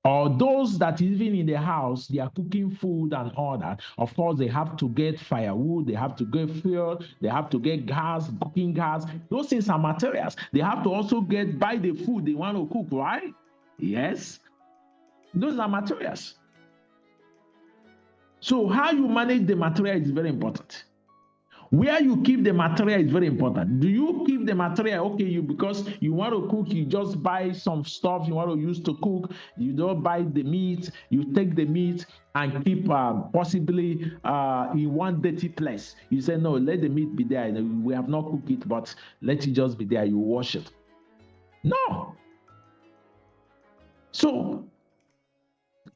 A: Or those that even in the house, they are cooking food and all that. Of course, they have to get firewood, they have to get fuel, they have to get gas, cooking gas. Those things are materials. They have to also buy the food they want to cook, right? Yes. Those are materials. So how you manage the material is very important. Where you keep the material is very important. Do you keep the material, okay, because you want to cook, you just buy some stuff you want to use to cook, you don't buy the meat, you take the meat and keep possibly in one dirty place. You say, no, let the meat be there. We have not cooked it, but let it just be there. You wash it. No. So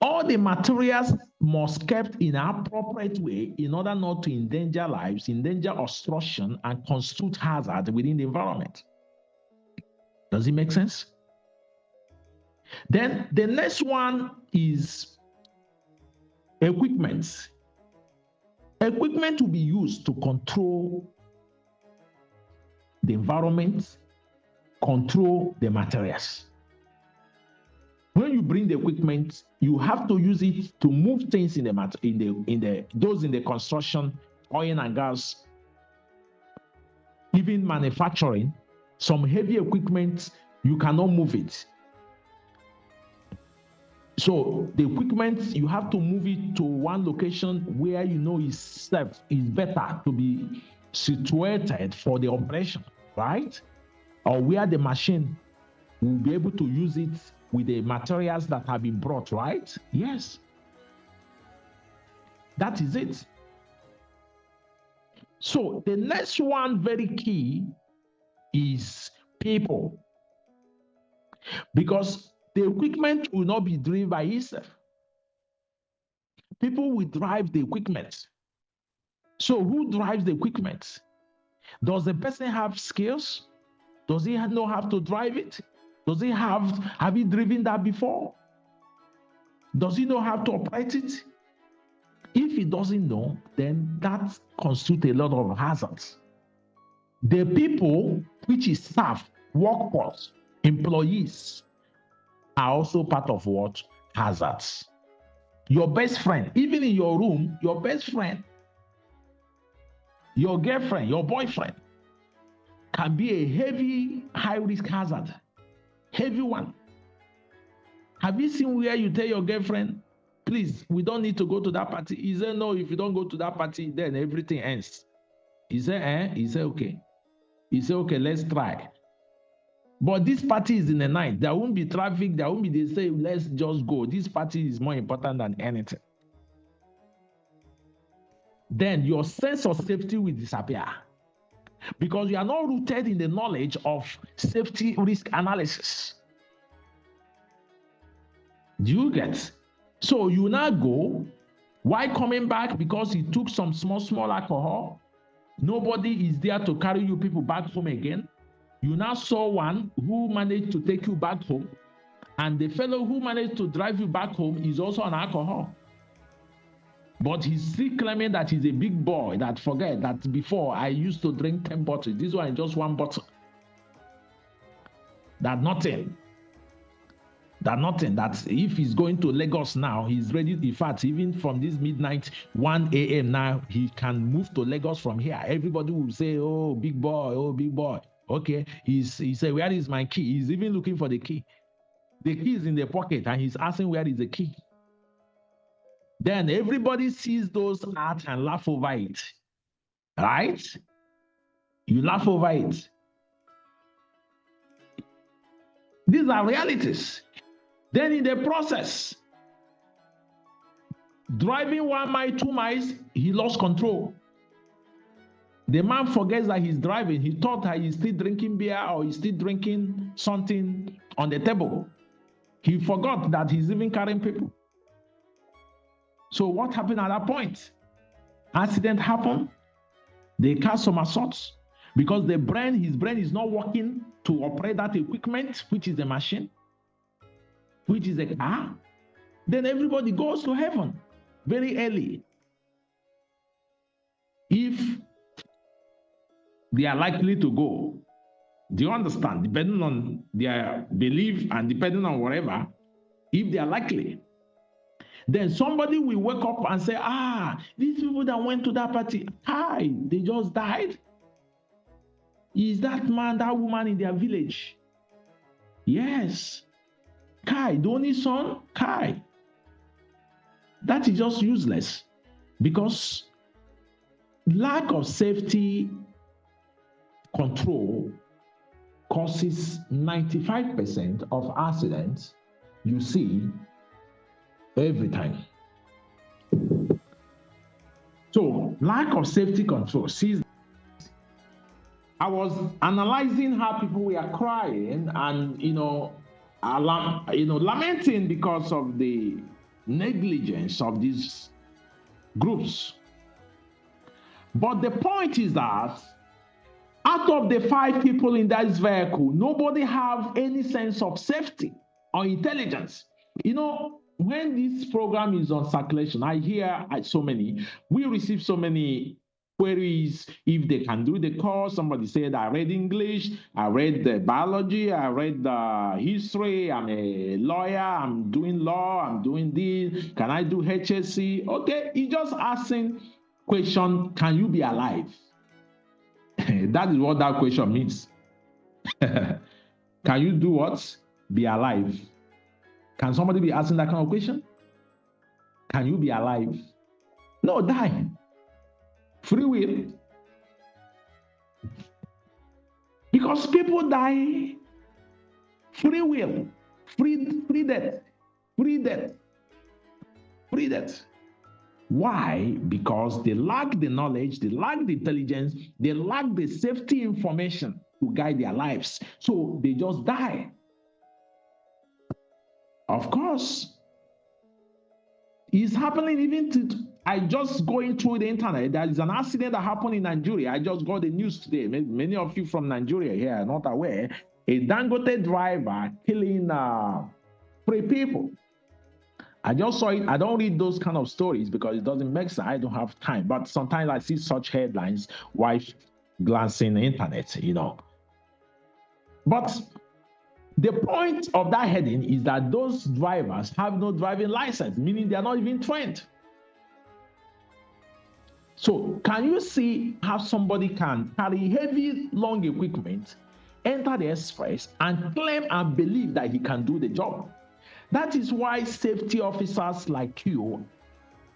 A: all the materials must kept in an appropriate way in order not to endanger lives, endanger obstruction, and constitute hazard within the environment. Does it make sense? Then the next one is equipment. Equipment to be used to control the environment, control the materials. When you bring the equipment, you have to use it to move things in the construction, oil and gas, even manufacturing. Some heavy equipment, you cannot move it. So the equipment, you have to move it to one location where you know is safe, is better to be situated for the operation, right? Or where the machine will be able to use it with the materials that have been brought, right? Yes. That is it. So the next one, very key, is people. Because the equipment will not be driven by itself. People will drive the equipment. So who drives the equipment? Does the person have skills? Does he know how to drive it? Does he have he driven that before? Does he know how to operate it? If he doesn't know, then that constitutes a lot of hazards. The people, which is staff, workforce, employees, are also part of what? Hazards. Your best friend, even in your room, your best friend, your girlfriend, your boyfriend, can be a heavy, high-risk hazard. Heavy one. Have you seen where you tell your girlfriend, please, we don't need to go to that party? He said, no, if you don't go to that party, then everything ends. He said, eh? He said, okay. He said, okay, let's try. But this party is in the night. There won't be traffic. There won't be, they say, let's just go. This party is more important than anything. Then your sense of safety will disappear because you are not rooted in the knowledge of safety risk analysis. Do you get? So you now go, why coming back? Because he took some small alcohol. Nobody is there to carry you people back home again. You now saw one who managed to take you back home, and the fellow who managed to drive you back home is also on alcohol. But he's still claiming that he's a big boy, that forget that before I used to drink 10 bottles. This one is just one bottle. That nothing, that if he's going to Lagos now, he's ready. In fact, even from this midnight, 1 a.m. now, he can move to Lagos from here. Everybody will say, oh, big boy, oh, big boy. Okay, he said, where is my key? He's even looking for the key. The key is in the pocket, and he's asking, where is the key? Then everybody sees those art and laugh over it, right? You laugh over it. These are realities. Then in the process, driving 1 mile, 2 miles, he lost control. The man forgets that he's driving. He thought that he's still drinking beer or he's still drinking something on the table. He forgot that he's even carrying people. So what happened at that point? Accident happened. They cast somersaults because his brain is not working to operate that equipment, which is a machine, which is a car. Then everybody goes to heaven very early. If they are likely to go, do you understand? Depending on their belief and depending on whatever, if they are likely, then somebody will wake up and say, these people that went to that party, they just died. Is that man, that woman in their village? Yes. The only son, that is just useless because lack of safety control causes 95% of accidents you see every time. So lack of safety control. See, I was analyzing how people were crying and lamenting because of the negligence of these groups. But the point is that out of the 5 people in that vehicle, nobody have any sense of safety or intelligence. When this program is on circulation, I hear we receive so many queries if they can do the course. Somebody said, I read English, I read the biology, I read the history, I'm a lawyer, I'm doing law, I'm doing this, can I do HSE? Okay, he's just asking question, can you be alive? That is what that question means. Can you do what? Be alive. Can somebody be asking that kind of question? Can you be alive? No, die. Free will. Because people die. Free will. Free death. Free death. Free death. Why? Because they lack the knowledge, they lack the intelligence, they lack the safety information to guide their lives. So they just die. Of course, it's happening even to, I just going through the internet. There is an accident that happened in Nigeria. I just got the news today. Many of you from Nigeria here are not aware. A Dangote driver killing 3 people. I just saw it. I don't read those kind of stories because it doesn't make sense. I don't have time. But sometimes I see such headlines while glancing the internet, But the point of that heading is that those drivers have no driving license, meaning they are not even trained. So can you see how somebody can carry heavy, long equipment, enter the express, and claim and believe that he can do the job? That is why safety officers like you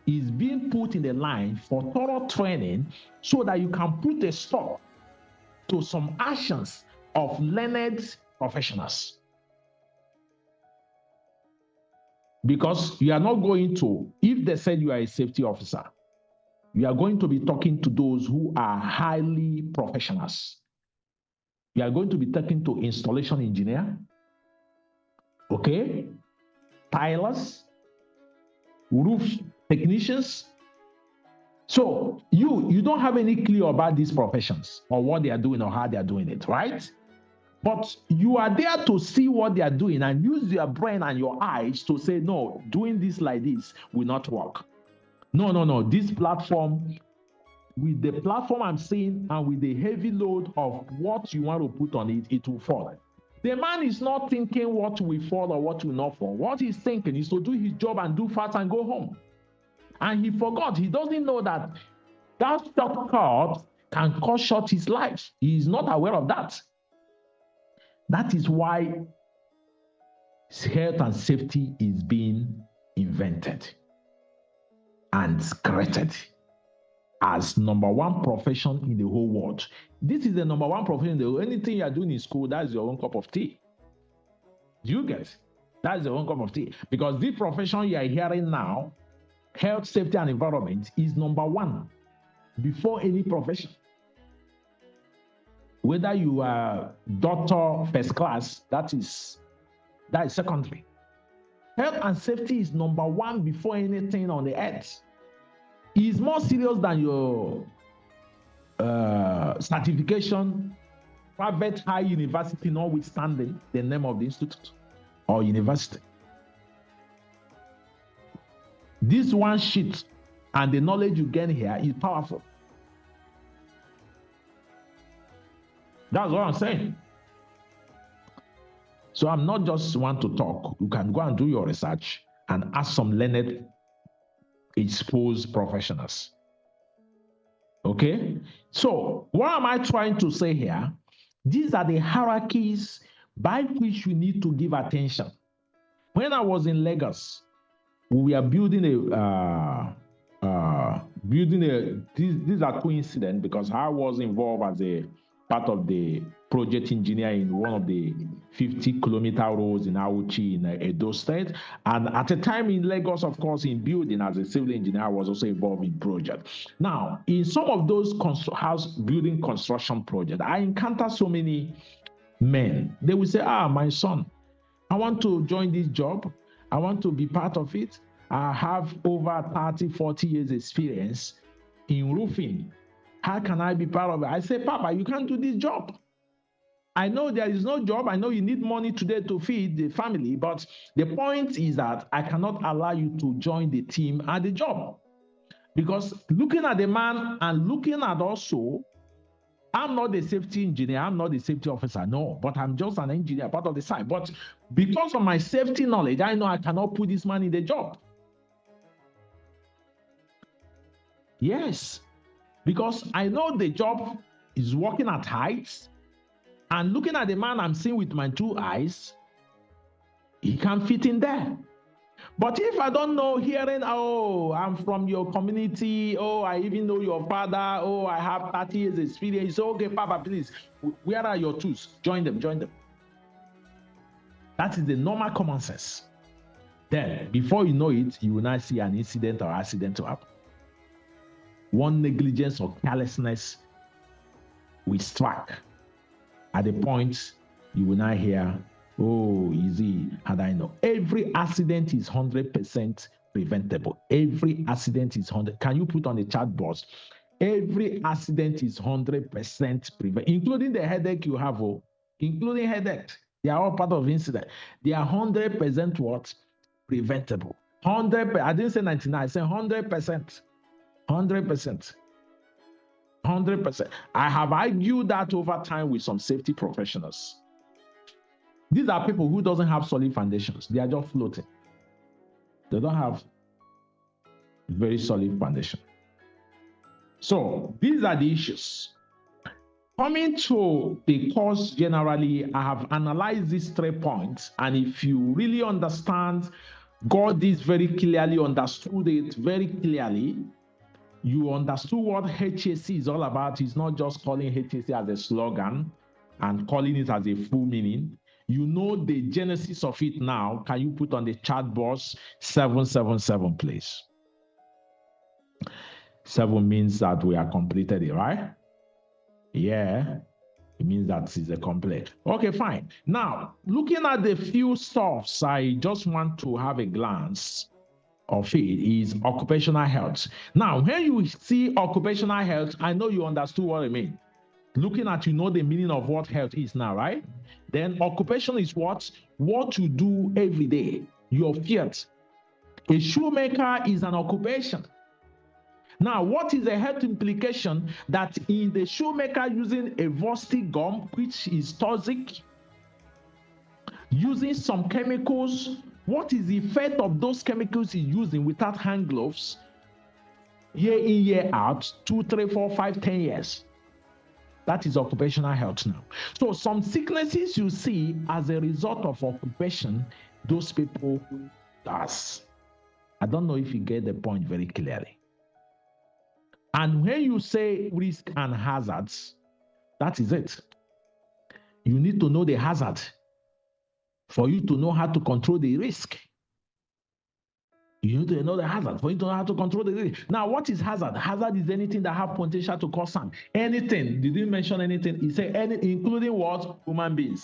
A: is being put in the line for thorough training so that you can put a stop to some actions of learned professionals. Because you are not going to, if they said you are a safety officer, you are going to be talking to those who are highly professionals. You are going to be talking to installation engineer, okay? Tilers, roof technicians. So you don't have any clue about these professions or what they are doing or how they are doing it, right? But you are there to see what they are doing and use your brain and your eyes to say, no, doing this like this will not work. No. This platform, with the platform I'm seeing and with the heavy load of what you want to put on it, it will fall. The man is not thinking what will fall or what will not fall. What he's thinking is to do his job and do fast and go home. And he forgot. He doesn't know that that shortcut can cut short his life. He is not aware of that. That is why health and safety is being invented and created as #1 profession in the whole world. This is the #1 profession in the world. Anything you are doing in school, that's your own cup of tea. Do you get? That's your own cup of tea. Because this profession you are hearing now, health, safety, and environment, is #1 before any profession. Whether you are doctor first class, that is secondary. Health and safety is number one before anything on the earth. It's more serious than your certification, private high university, notwithstanding the name of the institute or university. This one sheet and the knowledge you gain here is powerful. That's what I'm saying. So I'm not just want to talk. You can go and do your research and ask some learned, exposed professionals. Okay? So what am I trying to say here? These are the hierarchies by which you need to give attention. When I was in Lagos, we were building these are coincident because I was involved as a part of the project engineer in one of the 50-kilometer roads in Auchi in Edo State. And at the time in Lagos, of course, in building as a civil engineer, I was also involved in project. Now, in some of those house building construction projects, I encounter so many men. They will say, my son, I want to join this job. I want to be part of it. I have over 30, 40 years experience in roofing. How can I be part of it? I say, Papa, you can't do this job. I know there is no job. I know you need money today to feed the family. But the point is that I cannot allow you to join the team and the job. Because looking at the man and looking at also, I'm not the safety engineer. I'm not the safety officer. No, but I'm just an engineer, part of the site. But because of my safety knowledge, I know I cannot put this man in the job. Yes, because I know the job is working at heights, and looking at the man I'm seeing with my two eyes, he can fit in there. But if I don't know, hearing, I'm from your community, I even know your father, I have 30 years experience, okay, Papa, please, where are your tools? Join them. That is the normal common sense. Then, before you know it, you will not see an incident or accident to happen. One negligence or carelessness will strike. At the point, you will not hear, easy, had I know. Every accident is 100% preventable. Every accident is 100%. Can you put on the chat box? Every accident is 100% preventable, including the headache you have, including headache. They are all part of incident. They are 100% what? Preventable. 100%. I didn't say 99. I said 100%. 100%. 100%. I have argued that over time with some safety professionals. These are people who doesn't have solid foundations. They are just floating. They don't have very solid foundation. So these are the issues. Coming to the course generally, I have analyzed these 3 points. And if you really understand, got this very clearly, understood it very clearly, you understood what HSE is all about. It's not just calling HSE as a slogan and calling it as a full meaning. You know the genesis of it now. Can you put on the chat box 777, please? 7 means that we are completed it, right? Yeah, it means that it's a complete. Okay, fine. Now, looking at the few stuffs, I just want to have a glance of it is occupational health. Now, when you see occupational health, I know you understood what I mean. Looking at, you know the meaning of what health is now, right? Then occupation is what? What you do every day, your field. A shoemaker is an occupation. Now, what is the health implication that in the shoemaker using a Vosti gum, which is toxic, using some chemicals, what is the effect of those chemicals he's using without hand gloves, year in, year out, 2, 3, 4, 5, 10 years? That is occupational health now. So some sicknesses you see as a result of occupation, those people does. I don't know if you get the point very clearly. And when you say risk and hazards, that is it. You need to know the hazard for you to know how to control the risk. You need to know the hazard for you to know how to control the risk. Now, what is hazard? Hazard is anything that have potential to cause harm. Anything. Did you mention anything? He said any, including what? Human beings.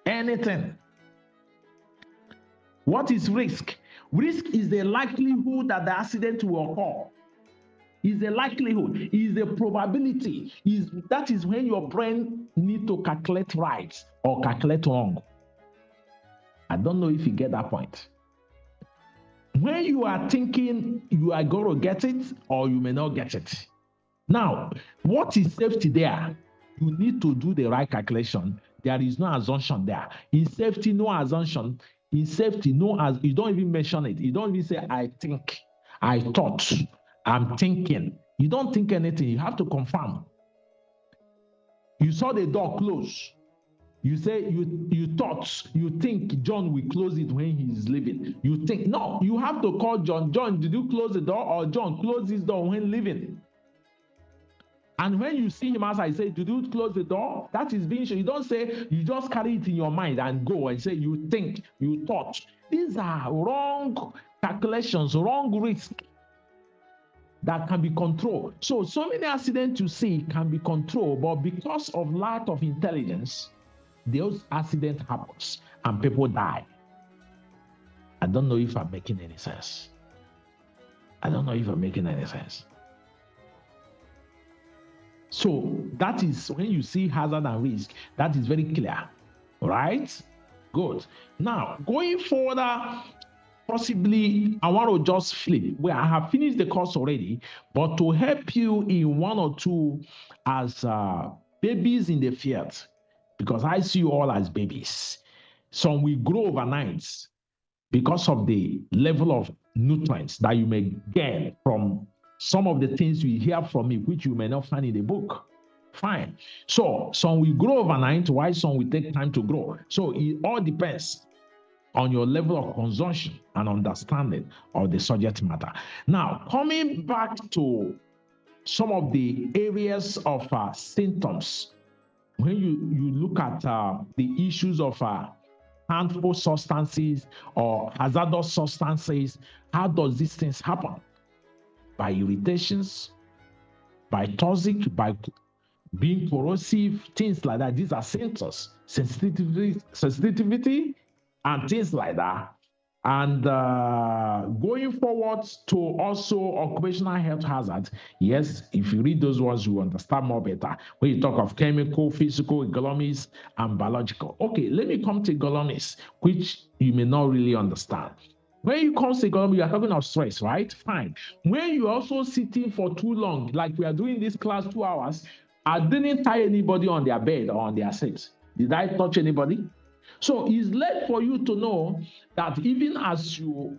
A: Anything. What is risk? Risk is the likelihood that the accident will occur. Is the likelihood, is the probability. That is when your brain need to calculate right or calculate wrong. I don't know if you get that point. When you are thinking you are going to get it or you may not get it. Now, what is safety there? You need to do the right calculation. There is no assumption there. In safety, no assumption. In safety, you don't even mention it. You don't even say, I think, I thought, I'm thinking. You don't think anything. You have to confirm. You saw the door close. You say you think John will close it when he's leaving. You think, no, you have to call John. John, did you close the door? Or John, close this door when leaving. And when you see him outside, say, did you close the door? That is being shown. You don't say, you just carry it in your mind and go and say, you think, you thought. These are wrong calculations, wrong risk that can be controlled. So many accidents you see can be controlled, but because of lack of intelligence, those accidents happens and people die. I don't know if I'm making any sense. I don't know if I'm making any sense. So that is when you see hazard and risk, that is very clear, right? Good. Now, going further, possibly I want to just flip. Well, I have finished the course already, but to help you in one or two as babies in the field, because I see you all as babies. Some will grow overnight because of the level of nutrients that you may gain from some of the things you hear from me, which you may not find in the book. Fine. So some will grow overnight, while some will take time to grow. So it all depends on your level of consumption and understanding of the subject matter. Now, coming back to some of the areas of symptoms, when you look at the issues of harmful substances or hazardous substances, how does these things happen? By irritations, by toxic, by being corrosive, things like that. These are symptoms, sensitivity, and things like that. And going forward to also occupational health hazard, yes, if you read those ones, you understand more better. When you talk of chemical, physical, economics, and biological. Okay, let me come to economics, which you may not really understand. When you come to economics, you are talking of stress, right? Fine. When you're also sitting for too long, like we are doing this class 2 hours, I didn't tie anybody on their bed or on their seats. Did I touch anybody? So it's left for you to know that even as you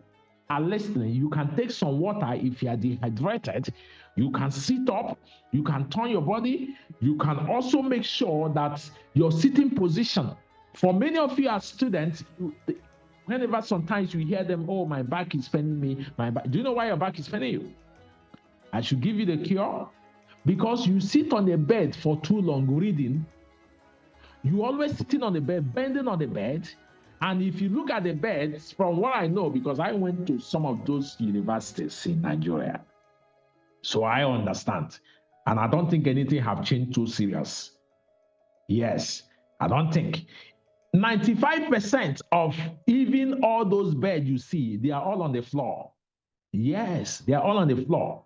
A: are listening, you can take some water if you are dehydrated. You can sit up, you can turn your body. You can also make sure that your sitting position. For many of you as students, whenever sometimes you hear them, oh, my back is paining me. Do you know why your back is paining you? I should give you the cure. Because you sit on the bed for too long reading. You always sitting on the bed, bending on the bed. And if you look at the bed, from what I know, because I went to some of those universities in Nigeria, so I understand. And I don't think anything have changed too serious. Yes, I don't think. 95% of even all those beds you see, they are all on the floor. Yes, they are all on the floor.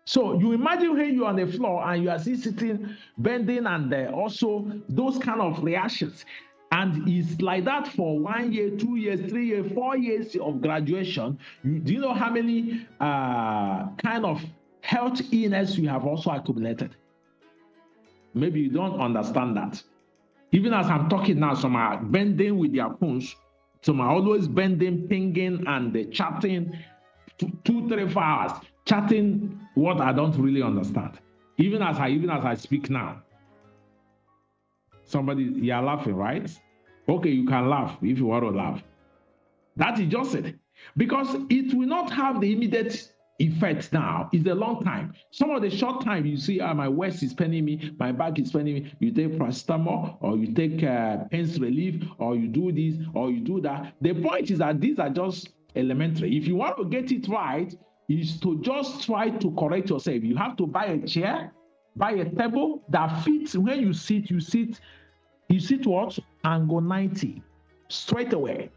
A: So you imagine when you're on the floor and you are still sitting, bending, and also those kind of reactions. And it's like that for 1 year, 2 years, 3 years, 4 years of graduation. Do you know how many kind of health illness you have also accumulated? Maybe you don't understand that. Even as I'm talking now, some are bending with their phones. Some are always bending, pinging, and chatting 2, 3, 4 hours. Chatting what I don't really understand. Even as I speak now. Somebody, you are laughing, right? Okay, you can laugh if you want to laugh. That is just it. Because it will not have the immediate effect now. It's a long time. Some of the short time you see, my waist is paining me, my back is paining me. You take paracetamol, or you take pain relief, or you do this, or you do that. The point is that these are just elementary. If you want to get it right, is to just try to correct yourself. You have to buy a chair, buy a table that fits. When you sit what? Angle 90 straight away.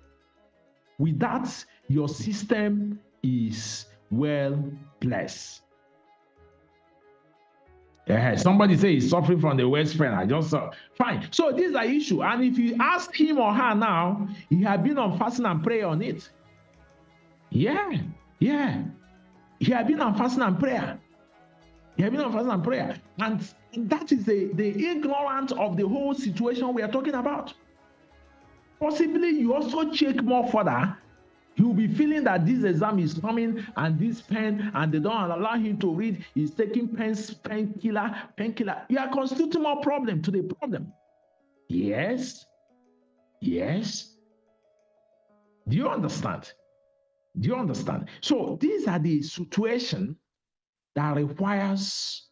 A: With that, your system is well blessed. Somebody say he's suffering from the waist pain. I just saw. Fine. So this is an issue. And if you ask him or her now, he had been on fasting and prayer on it. Yeah. He had been on fasting and prayer. And that is the ignorance of the whole situation we are talking about. Possibly you also check more further. You'll be feeling that this exam is coming and this pen, and they don't allow him to read. He's taking painkiller. You are constituting more problem to the problem. Yes. Do you understand? So these are the situations that requires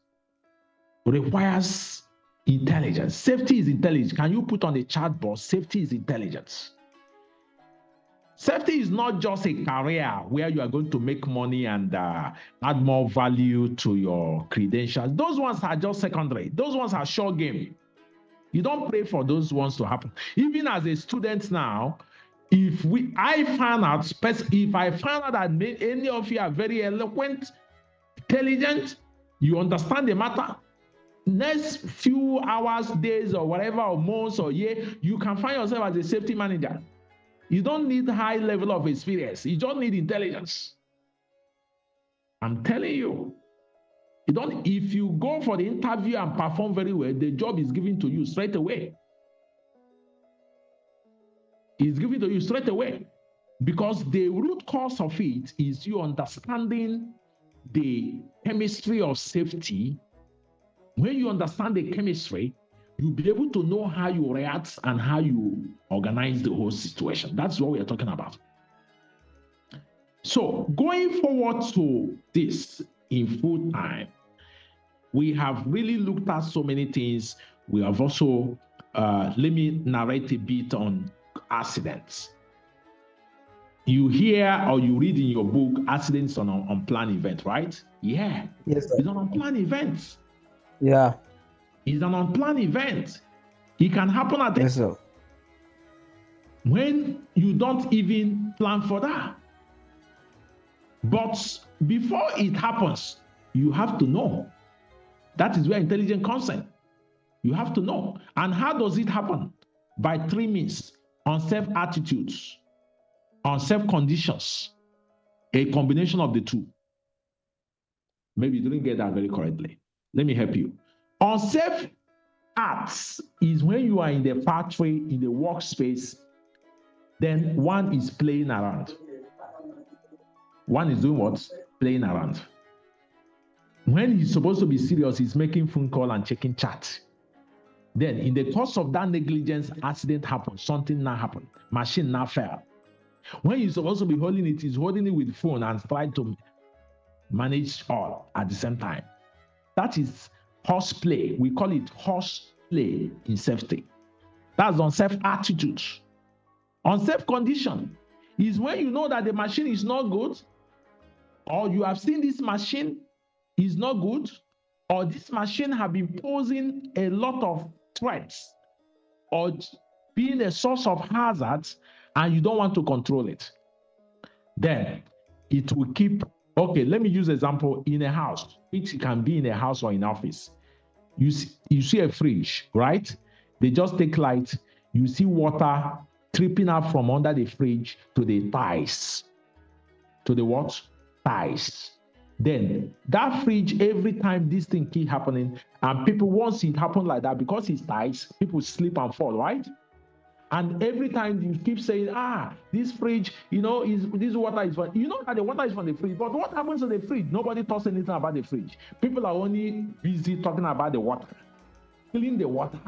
A: intelligence. Safety is intelligence. Can you put on the chat box? Safety is intelligence. Safety is not just a career where you are going to make money and add more value to your credentials. Those ones are just secondary. Those ones are short game. You don't pray for those ones to happen. Even as a student now, if I find out that any of you are very eloquent, intelligent, you understand the matter, next few hours, days, or whatever, or months or year, you can find yourself as a safety manager. You don't need high level of experience. You don't need intelligence. I'm telling you. If you go for the interview and perform very well, the job is given to you straight away. It's given to you straight away. Because the root cause of it is you understanding the chemistry of safety. When you understand the chemistry, you'll be able to know how you react and how you organize the whole situation. That's what we are talking about. So going forward to this in full time, we have really looked at so many things. We have also, let me narrate a bit on accidents. You hear or you read in your book, accidents on an unplanned event, right? Yeah.
K: Yes, sir.
A: It's an unplanned event.
K: Yeah.
A: It's an unplanned event. It can happen at
K: Yes, sir.
A: when you don't even plan for that. But before it happens, you have to know. That is where intelligence comes in. You have to know. And how does it happen? By three means: unsafe attitudes, unsafe conditions, a combination of the two. Maybe you didn't get that very correctly. Let me help you. Unsafe acts is when you are in the factory, in the workspace, then one is playing around. One is doing what? Playing around. When he's supposed to be serious, he's making phone call and checking chat. Then in the course of that negligence, accident happens, something now happened, machine now fell. When he's supposed to be holding it, he's holding it with phone and trying to manage all at the same time. That is horseplay. We call it horseplay in safety. That's unsafe attitude. Unsafe condition is when you know that the machine is not good, or you have seen this machine is not good, or this machine have been posing a lot of threats or being a source of hazards, and you don't want to control it. Then it will keep. Okay, let me use an example in a house, which can be in a house or in office. You see a fridge, right? They just take light. You see water tripping up from under the fridge to the ties. To the what? Ties. Then that fridge, every time this thing keep happening, and people, once it happen like that, because it's ties, people slip and fall, right? And every time you keep saying, this fridge, this water is from, you know that the water is from the fridge, but what happens to the fridge? Nobody talks anything about the fridge. People are only busy talking about the water. Clean the water.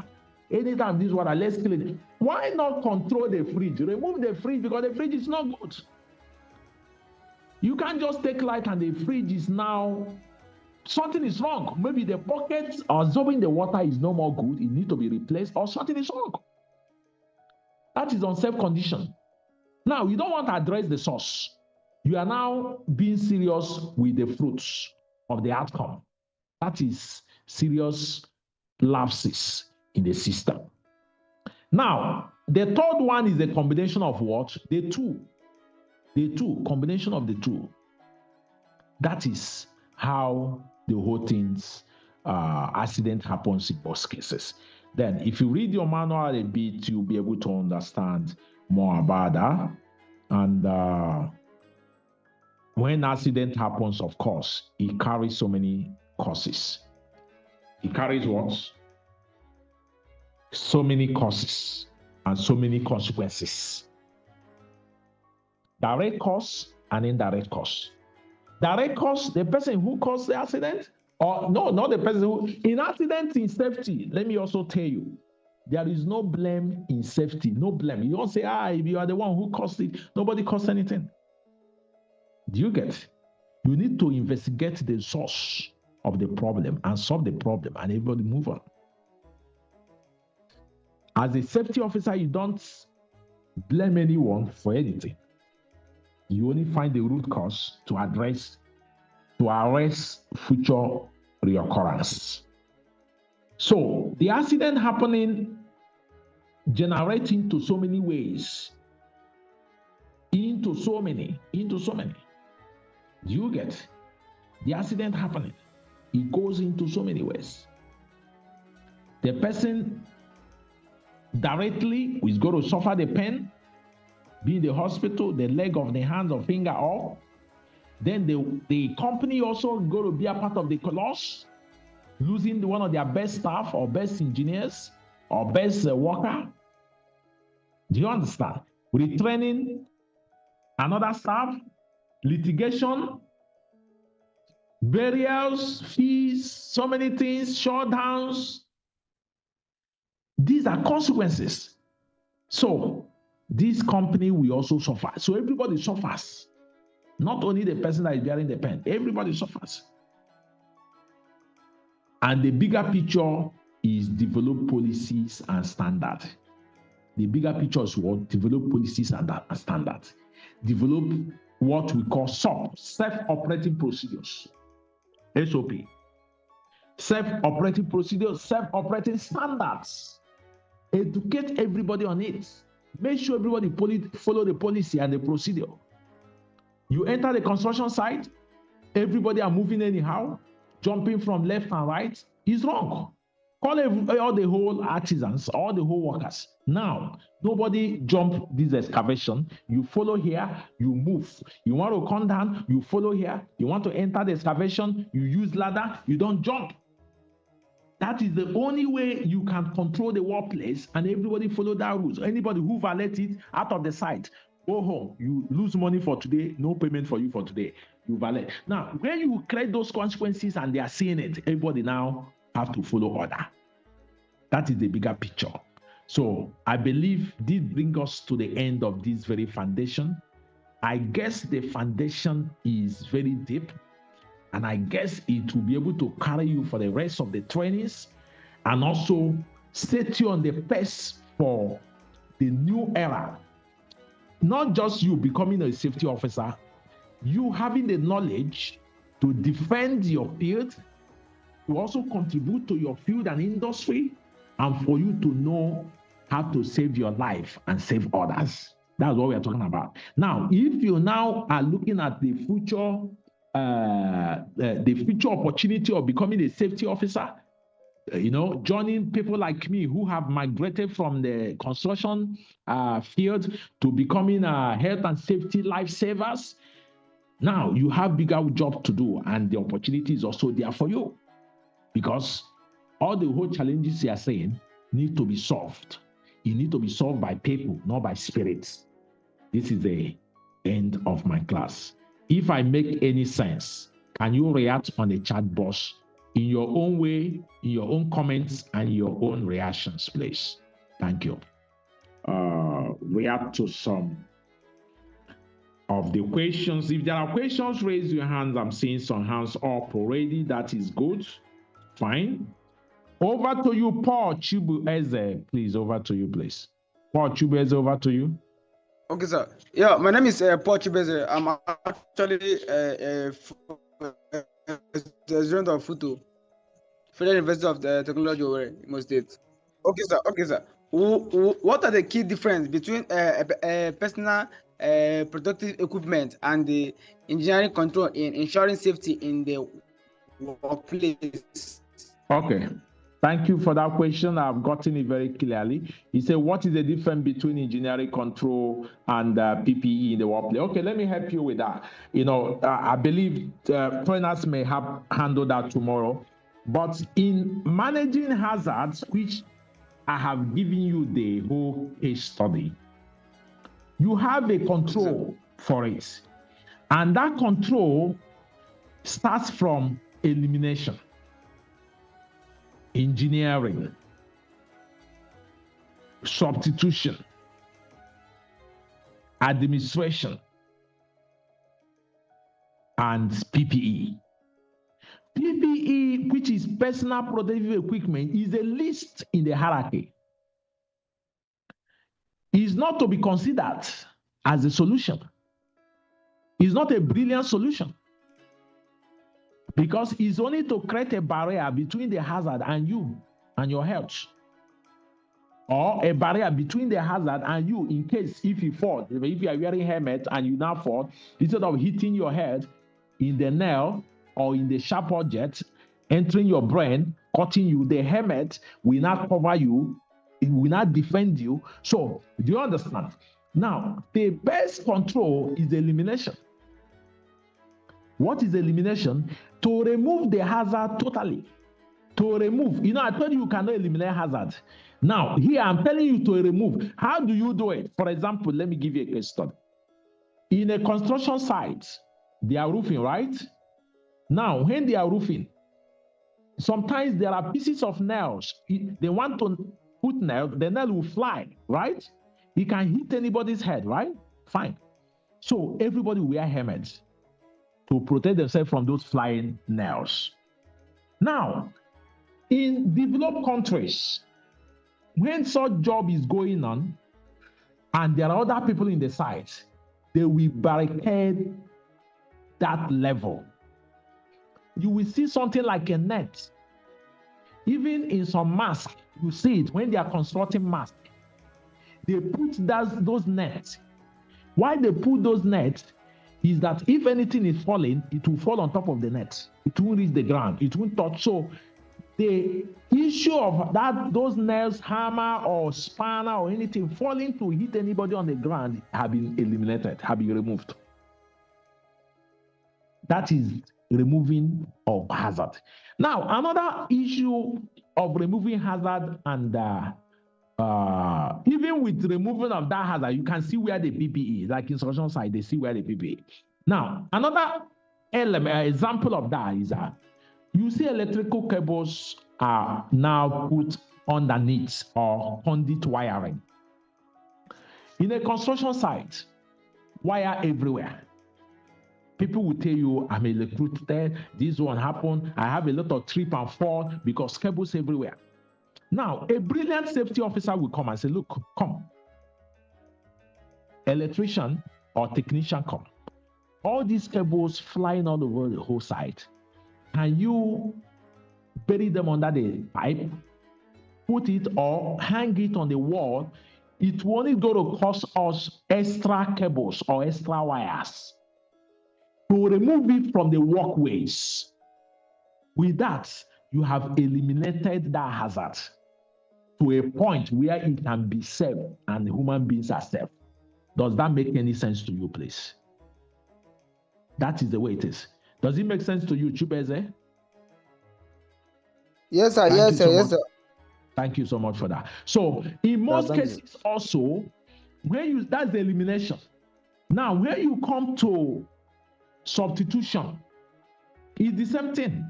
A: Anytime this water, let's clean it. Why not control the fridge? Remove the fridge, because the fridge is not good. You can't just take light and the fridge is now, something is wrong. Maybe the bucket absorbing the water is no more good. It needs to be replaced or something is wrong. That is unsafe condition. Now, you don't want to address the source. You are now being serious with the fruits of the outcome. That is serious lapses in the system. Now, the third one is a combination of what? The two, combination of the two. That is how the whole thing's accident happens in most cases. Then, if you read your manual a bit, you'll be able to understand more about that. And when accident happens, of course, it carries so many causes. It carries what? So many causes and so many consequences. Direct cause and indirect cause. Direct cause, the person who caused the accident, or no, not the person who, in accident in safety, let me also tell you, there is no blame in safety, no blame. You don't say, if you are the one who caused it, nobody caused anything. Do you get? You need to investigate the source of the problem and solve the problem and everybody move on. As a safety officer, you don't blame anyone for anything. You only find the root cause to arrest future reoccurrence. So the accident happening generates into so many ways. Into so many. Do you get? The accident happening, it goes into so many ways. The person directly is going to suffer the pain, be in the hospital, the leg of the hand or finger off. Then the company also going to be a part of the loss, losing one of their best staff or best engineers or best worker. Do you understand? Retraining another staff, litigation, burials, fees, so many things, shutdowns. These are consequences. So this company will also suffer. So everybody suffers. Not only the person that is bearing the pain, everybody suffers. And the bigger picture is develop policies and standards. The bigger picture is what? Develop policies and standards. Develop what we call SOP, self-operating procedures. SOP. Self-operating procedures, self-operating standards. Educate everybody on it. Make sure everybody follow the policy and the procedure. You enter the construction site, everybody are moving anyhow, jumping from left and right, is wrong. Call all the whole artisans, all the whole workers. Now, nobody jump this excavation. You follow here, you move. You want to come down, you follow here. You want to enter the excavation, you use ladder, you don't jump. That is the only way you can control the workplace and everybody follow that rules. Anybody who violates it out of the site, go home. You lose money for today, no payment for you for today. You violate. Now, when you create those consequences and they are seeing it, everybody now have to follow order. That is the bigger picture. So I believe this brings us to the end of this very foundation. I guess the foundation is very deep, and I guess it will be able to carry you for the rest of the trainings and also set you on the pace for the new era. Not just you becoming a safety officer, you having the knowledge to defend your field, to also contribute to your field and industry, and for you to know how to save your life and save others. That's what we are talking about. Now, if you now are looking at the future opportunity of becoming a safety officer, joining people like me who have migrated from the construction field to becoming health and safety lifesavers, now you have bigger job to do, and the opportunity is also there for you, because all the whole challenges you are saying need to be solved. It need to be solved by people, not by spirits. This is the end of my class. If I make any sense, can you react on the chat box in your own way, in your own comments, and your own reactions, please? Thank you. React to some of the questions. If there are questions, raise your hands. I'm seeing some hands up already. That is good. Fine. Over to you, Paul Chibueze. Please, over to you, please. Paul Chibueze, over to you.
K: Okay, sir. Yeah, my name is Paul Chibeze. I'm actually a student of FUTU, Federal University of Technology, Imo State. Okay, sir. Okay, sir. What are the key difference between personal protective equipment and the engineering control in ensuring safety in the workplace?
A: Okay. Thank you for that question. I've gotten it very clearly. He said, what is the difference between engineering control and PPE in the workplace? Okay, let me help you with that. I believe trainers may have handled that tomorrow. But in managing hazards, which I have given you the whole case study, you have a control for it. And that control starts from elimination. Engineering, substitution, administration, and PPE. PPE, which is personal protective equipment, is a least in the hierarchy. Is not to be considered as a solution. It's not a brilliant solution. Because it's only to create a barrier between the hazard and you and your health. Or a barrier between the hazard and you in case if you fall. If you are wearing a helmet and you now fall, instead of hitting your head in the nail or in the sharp object, entering your brain, cutting you, the helmet will not cover you, it will not defend you. So, do you understand? Now, the best control is elimination. What is elimination? To remove the hazard totally. To remove. I told you cannot eliminate hazard. Now, here I'm telling you to remove. How do you do it? For example, let me give you a case study. In a construction site, they are roofing, right? Now, when they are roofing, sometimes there are pieces of nails. They want to put nail, the nail will fly, right? It can hit anybody's head, right? Fine. So everybody wear helmets to protect themselves from those flying nails. Now, in developed countries, when such job is going on and there are other people in the site, they will barricade that level. You will see something like a net. Even in some masks, you see it when they are constructing masks. They put those nets. Why they put those nets is that if anything is falling, it will fall on top of the net. It won't reach the ground. It won't touch. So the issue of those nails, hammer or spanner or anything falling to hit anybody on the ground have been eliminated, have been removed. That is removing of hazard. Now, another issue of removing hazard and even with removing of that hazard, you can see where the PPE is. Like in construction site, they see where the PPE is. Now, another example of that is you see electrical cables are now put underneath or conduit wiring. In a construction site, wire everywhere. People will tell you, I'm electrocuted, this one happened, I have a lot of trip and fall because cables everywhere. Now, a brilliant safety officer will come and say, look, come. Electrician or technician come. All these cables flying all over the whole site. Can you bury them under the pipe, put it or hang it on the wall? It will only go to cost us extra cables or extra wires to remove it from the walkways. With that, you have eliminated that hazard to a point where it can be safe and human beings are safe. Does that make any sense to you, please? That is the way it is. Does it make sense to you, Chubeze?
K: Yes, sir. Yes, sir. Yes, sir.
A: Thank you so much for that. So, in most cases, also, that's the elimination. Now, when you come to substitution, it's the same thing.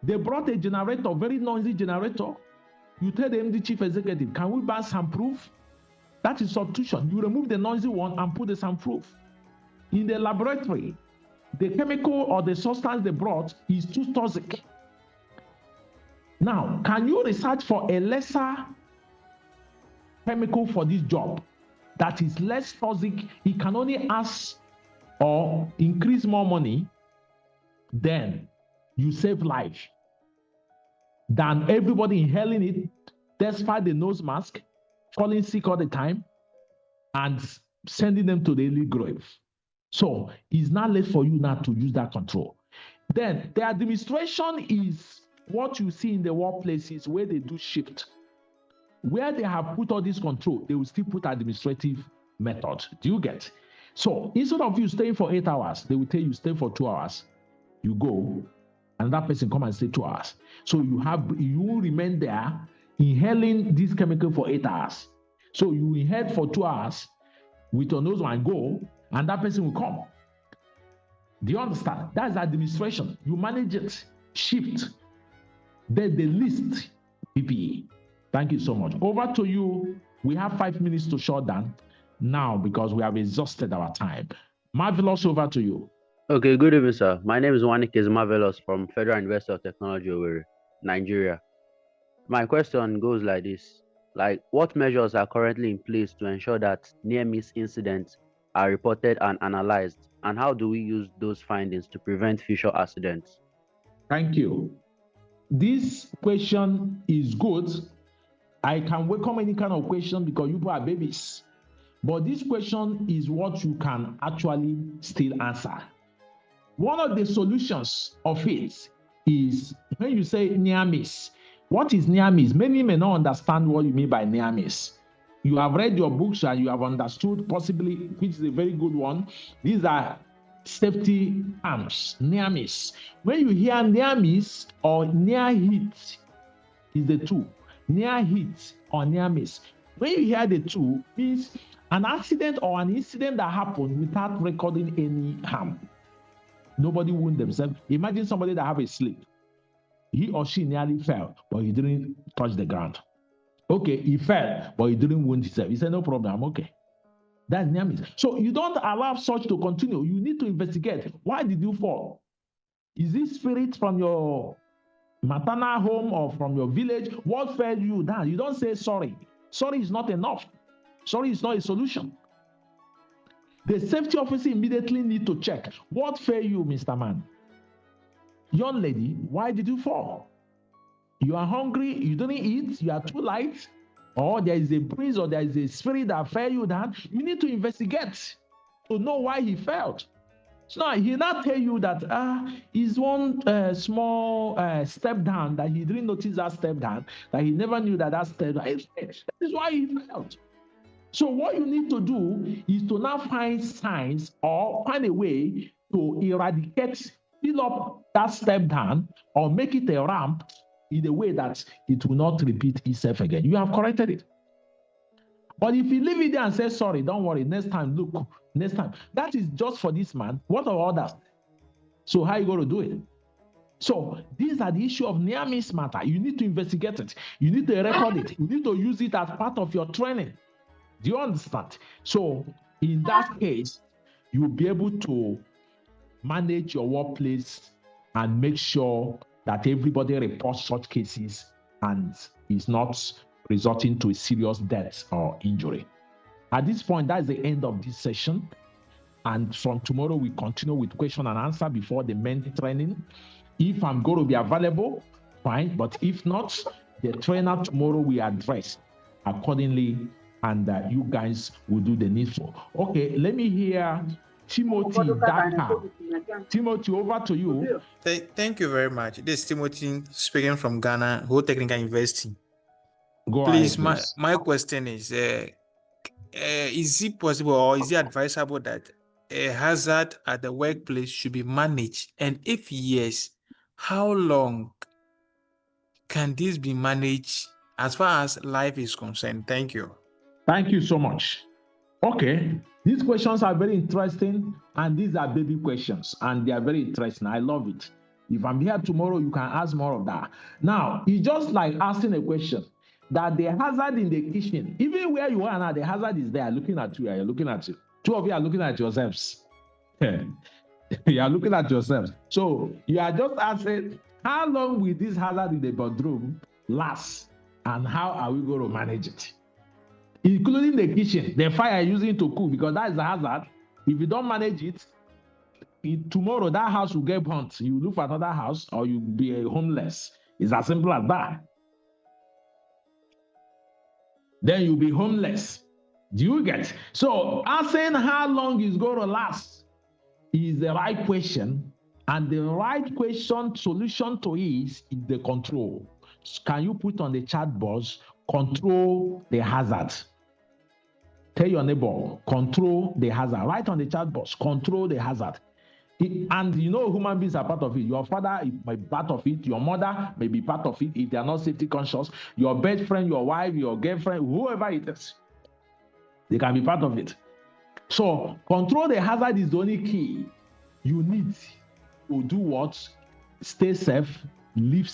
A: They brought a generator, very noisy generator. You tell the MD chief executive, can we buy soundproof? That is substitution. You remove the noisy one and put the soundproof. in the laboratory, the chemical or the substance they brought is too toxic. Now, can you research for a lesser chemical for this job that is less toxic? It can only ask or increase more money, then you save life than everybody inhaling it despite the nose mask, falling sick all the time, and sending them to the early grave. So it's not late for you now to use that control. Then the administration is what you see in the workplaces where they do shift. Where they have put all this control, they will still put administrative method. Do you get? So instead of you staying for 8 hours, they will tell you stay for 2 hours. You go, and that person come and stay 2 hours. So you remain there inhaling this chemical for 8 hours. So you inhale for 2 hours with your nose and go, and that person will come. Do you understand? That's administration. You manage it, shift. Then the list PPE. Thank you so much. Over to you. We have 5 minutes to shut down now because we have exhausted our time. Marvelous, over to you.
L: Okay, good evening, sir. My name is Wanikis Marvelous from Federal University of Technology, Owerri, Nigeria. My question goes like this. What measures are currently in place to ensure that near-miss incidents are reported and analyzed, and how do we use those findings to prevent future accidents?
A: Thank you. This question is good. I can welcome any kind of question because you are babies. But this question is what you can actually still answer. One of the solutions of it is when you say near miss. What is near miss? Many may not understand what you mean by near miss. You have read your books and you have understood possibly, which is a very good one. These are safety terms, near miss. When you hear near miss or near hit, is the two. Near hit or near miss. When you hear the two, means an accident or an incident that happened without recording any harm. Nobody wound themselves. Imagine somebody that have a slip. He or she nearly fell, but he didn't touch the ground. Okay, he fell, but he didn't wound himself. He said, no problem, I'm okay. That's near miss. So you don't allow such to continue. You need to investigate. Why did you fall? Is this spirit from your maternal home or from your village? What fell you down? You don't say sorry. Sorry is not enough. Sorry is not a solution. The safety officer immediately need to check. What fell you, Mr. Man? Young lady, why did you fall? You are hungry, you didn't eat, you are too light, or there is a breeze or there is a spirit that fell you down. You need to investigate to know why he fell. So he not tell you that it's one small step down, that he didn't notice that step down, that he never knew that step down. That is why he fell. So what you need to do is to now find signs or find a way to eradicate, fill up that step down or make it a ramp in a way that it will not repeat itself again. You have corrected it. But if you leave it there and say, sorry, don't worry, next time, look, next time. That is just for this man. What are others? So how are you going to do it? So these are the issue of near miss matter. You need to investigate it. You need to record it. You need to use it as part of your training. Do you understand? So in that case, you'll be able to manage your workplace and make sure that everybody reports such cases and is not resulting to a serious death or injury. At this point, that's the end of this session. And from tomorrow, we continue with question and answer before the main training. If I'm going to be available, fine. But if not, the trainer tomorrow will address accordingly, and you guys will do the needful. Okay, let me hear Timothy Daka. Timothy, over to you.
M: Thank you very much. This is Timothy speaking from Ghana, Whole Technical University.
A: Please.
M: My question is it possible or is it advisable that a hazard at the workplace should be managed? And if yes, how long can this be managed as far as life is concerned? Thank you.
A: Thank you so much. Okay, these questions are very interesting, and these are baby questions, and they are very interesting. I love it. If I'm here tomorrow, you can ask more of that. Now, it's just like asking a question that the hazard in the kitchen, even where you are now, the hazard is there looking at you, you're looking at you. Two of you are looking at yourselves. You are looking at yourself. So you are just asking, how long will this hazard in the bedroom last? And how are we going to manage it? Including the kitchen, the fire using to cook, because that is a hazard. If you don't manage it, tomorrow that house will get burnt. You look for another house or you'll be homeless. It's as simple as that. Then you'll be homeless. Do you get? So asking how long is going to last is the right question, and the right question solution to it is the control. Can you put on the chat box, control the hazard? Tell your neighbor, control the hazard. Write on the chat box, control the hazard. And you know, human beings are part of it. Your father may be part of it. Your mother may be part of it if they are not safety conscious. Your best friend, your wife, your girlfriend, whoever it is, they can be part of it. So control the hazard is the only key. You need to do what? Stay safe, live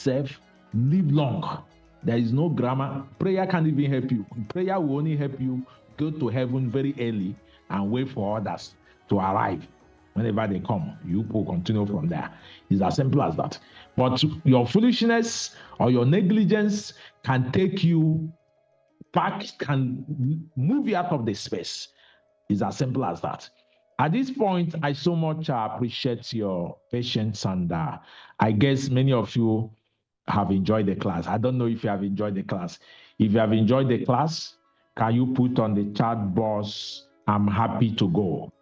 A: long. There is no grammar. Prayer can't even help you. Prayer will only help you go to heaven very early and wait for others to arrive. Whenever they come, you will continue from there. It's as simple as that. But your foolishness or your negligence can take you back, can move you out of the space. It's as simple as that. At this point, I so much appreciate your patience, and I guess many of you have enjoyed the class. I don't know if you have enjoyed the class. If you have enjoyed the class, can you put on the chat box, I'm happy to go?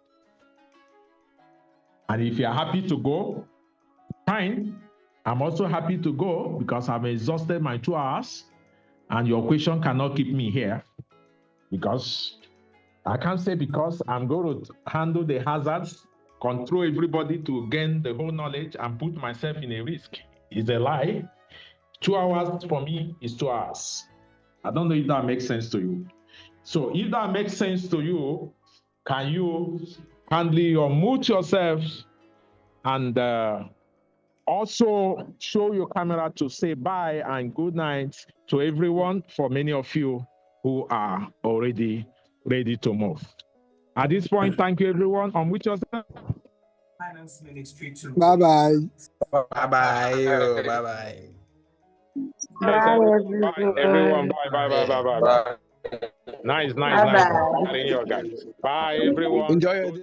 A: And if you're happy to go, fine. I'm also happy to go because I've exhausted my 2 hours, and your question cannot keep me here because I can't say because I'm going to handle the hazards, control everybody to gain the whole knowledge and put myself in a risk. It's a lie. 2 hours for me is 2 hours. I don't know if that makes sense to you. So if that makes sense to you, can you kindly unmute yourself and also show your camera to say bye and good night to everyone, for many of you who are already ready to move. At this point, thank you everyone. Unmute yourself.
N: Finance Ministry too.
K: Bye-bye.
N: Bye-bye. Bye-bye.
A: Bye, everyone. Bye. Nice.
O: Bye-bye.
A: Bye, everyone.
K: Enjoy your day.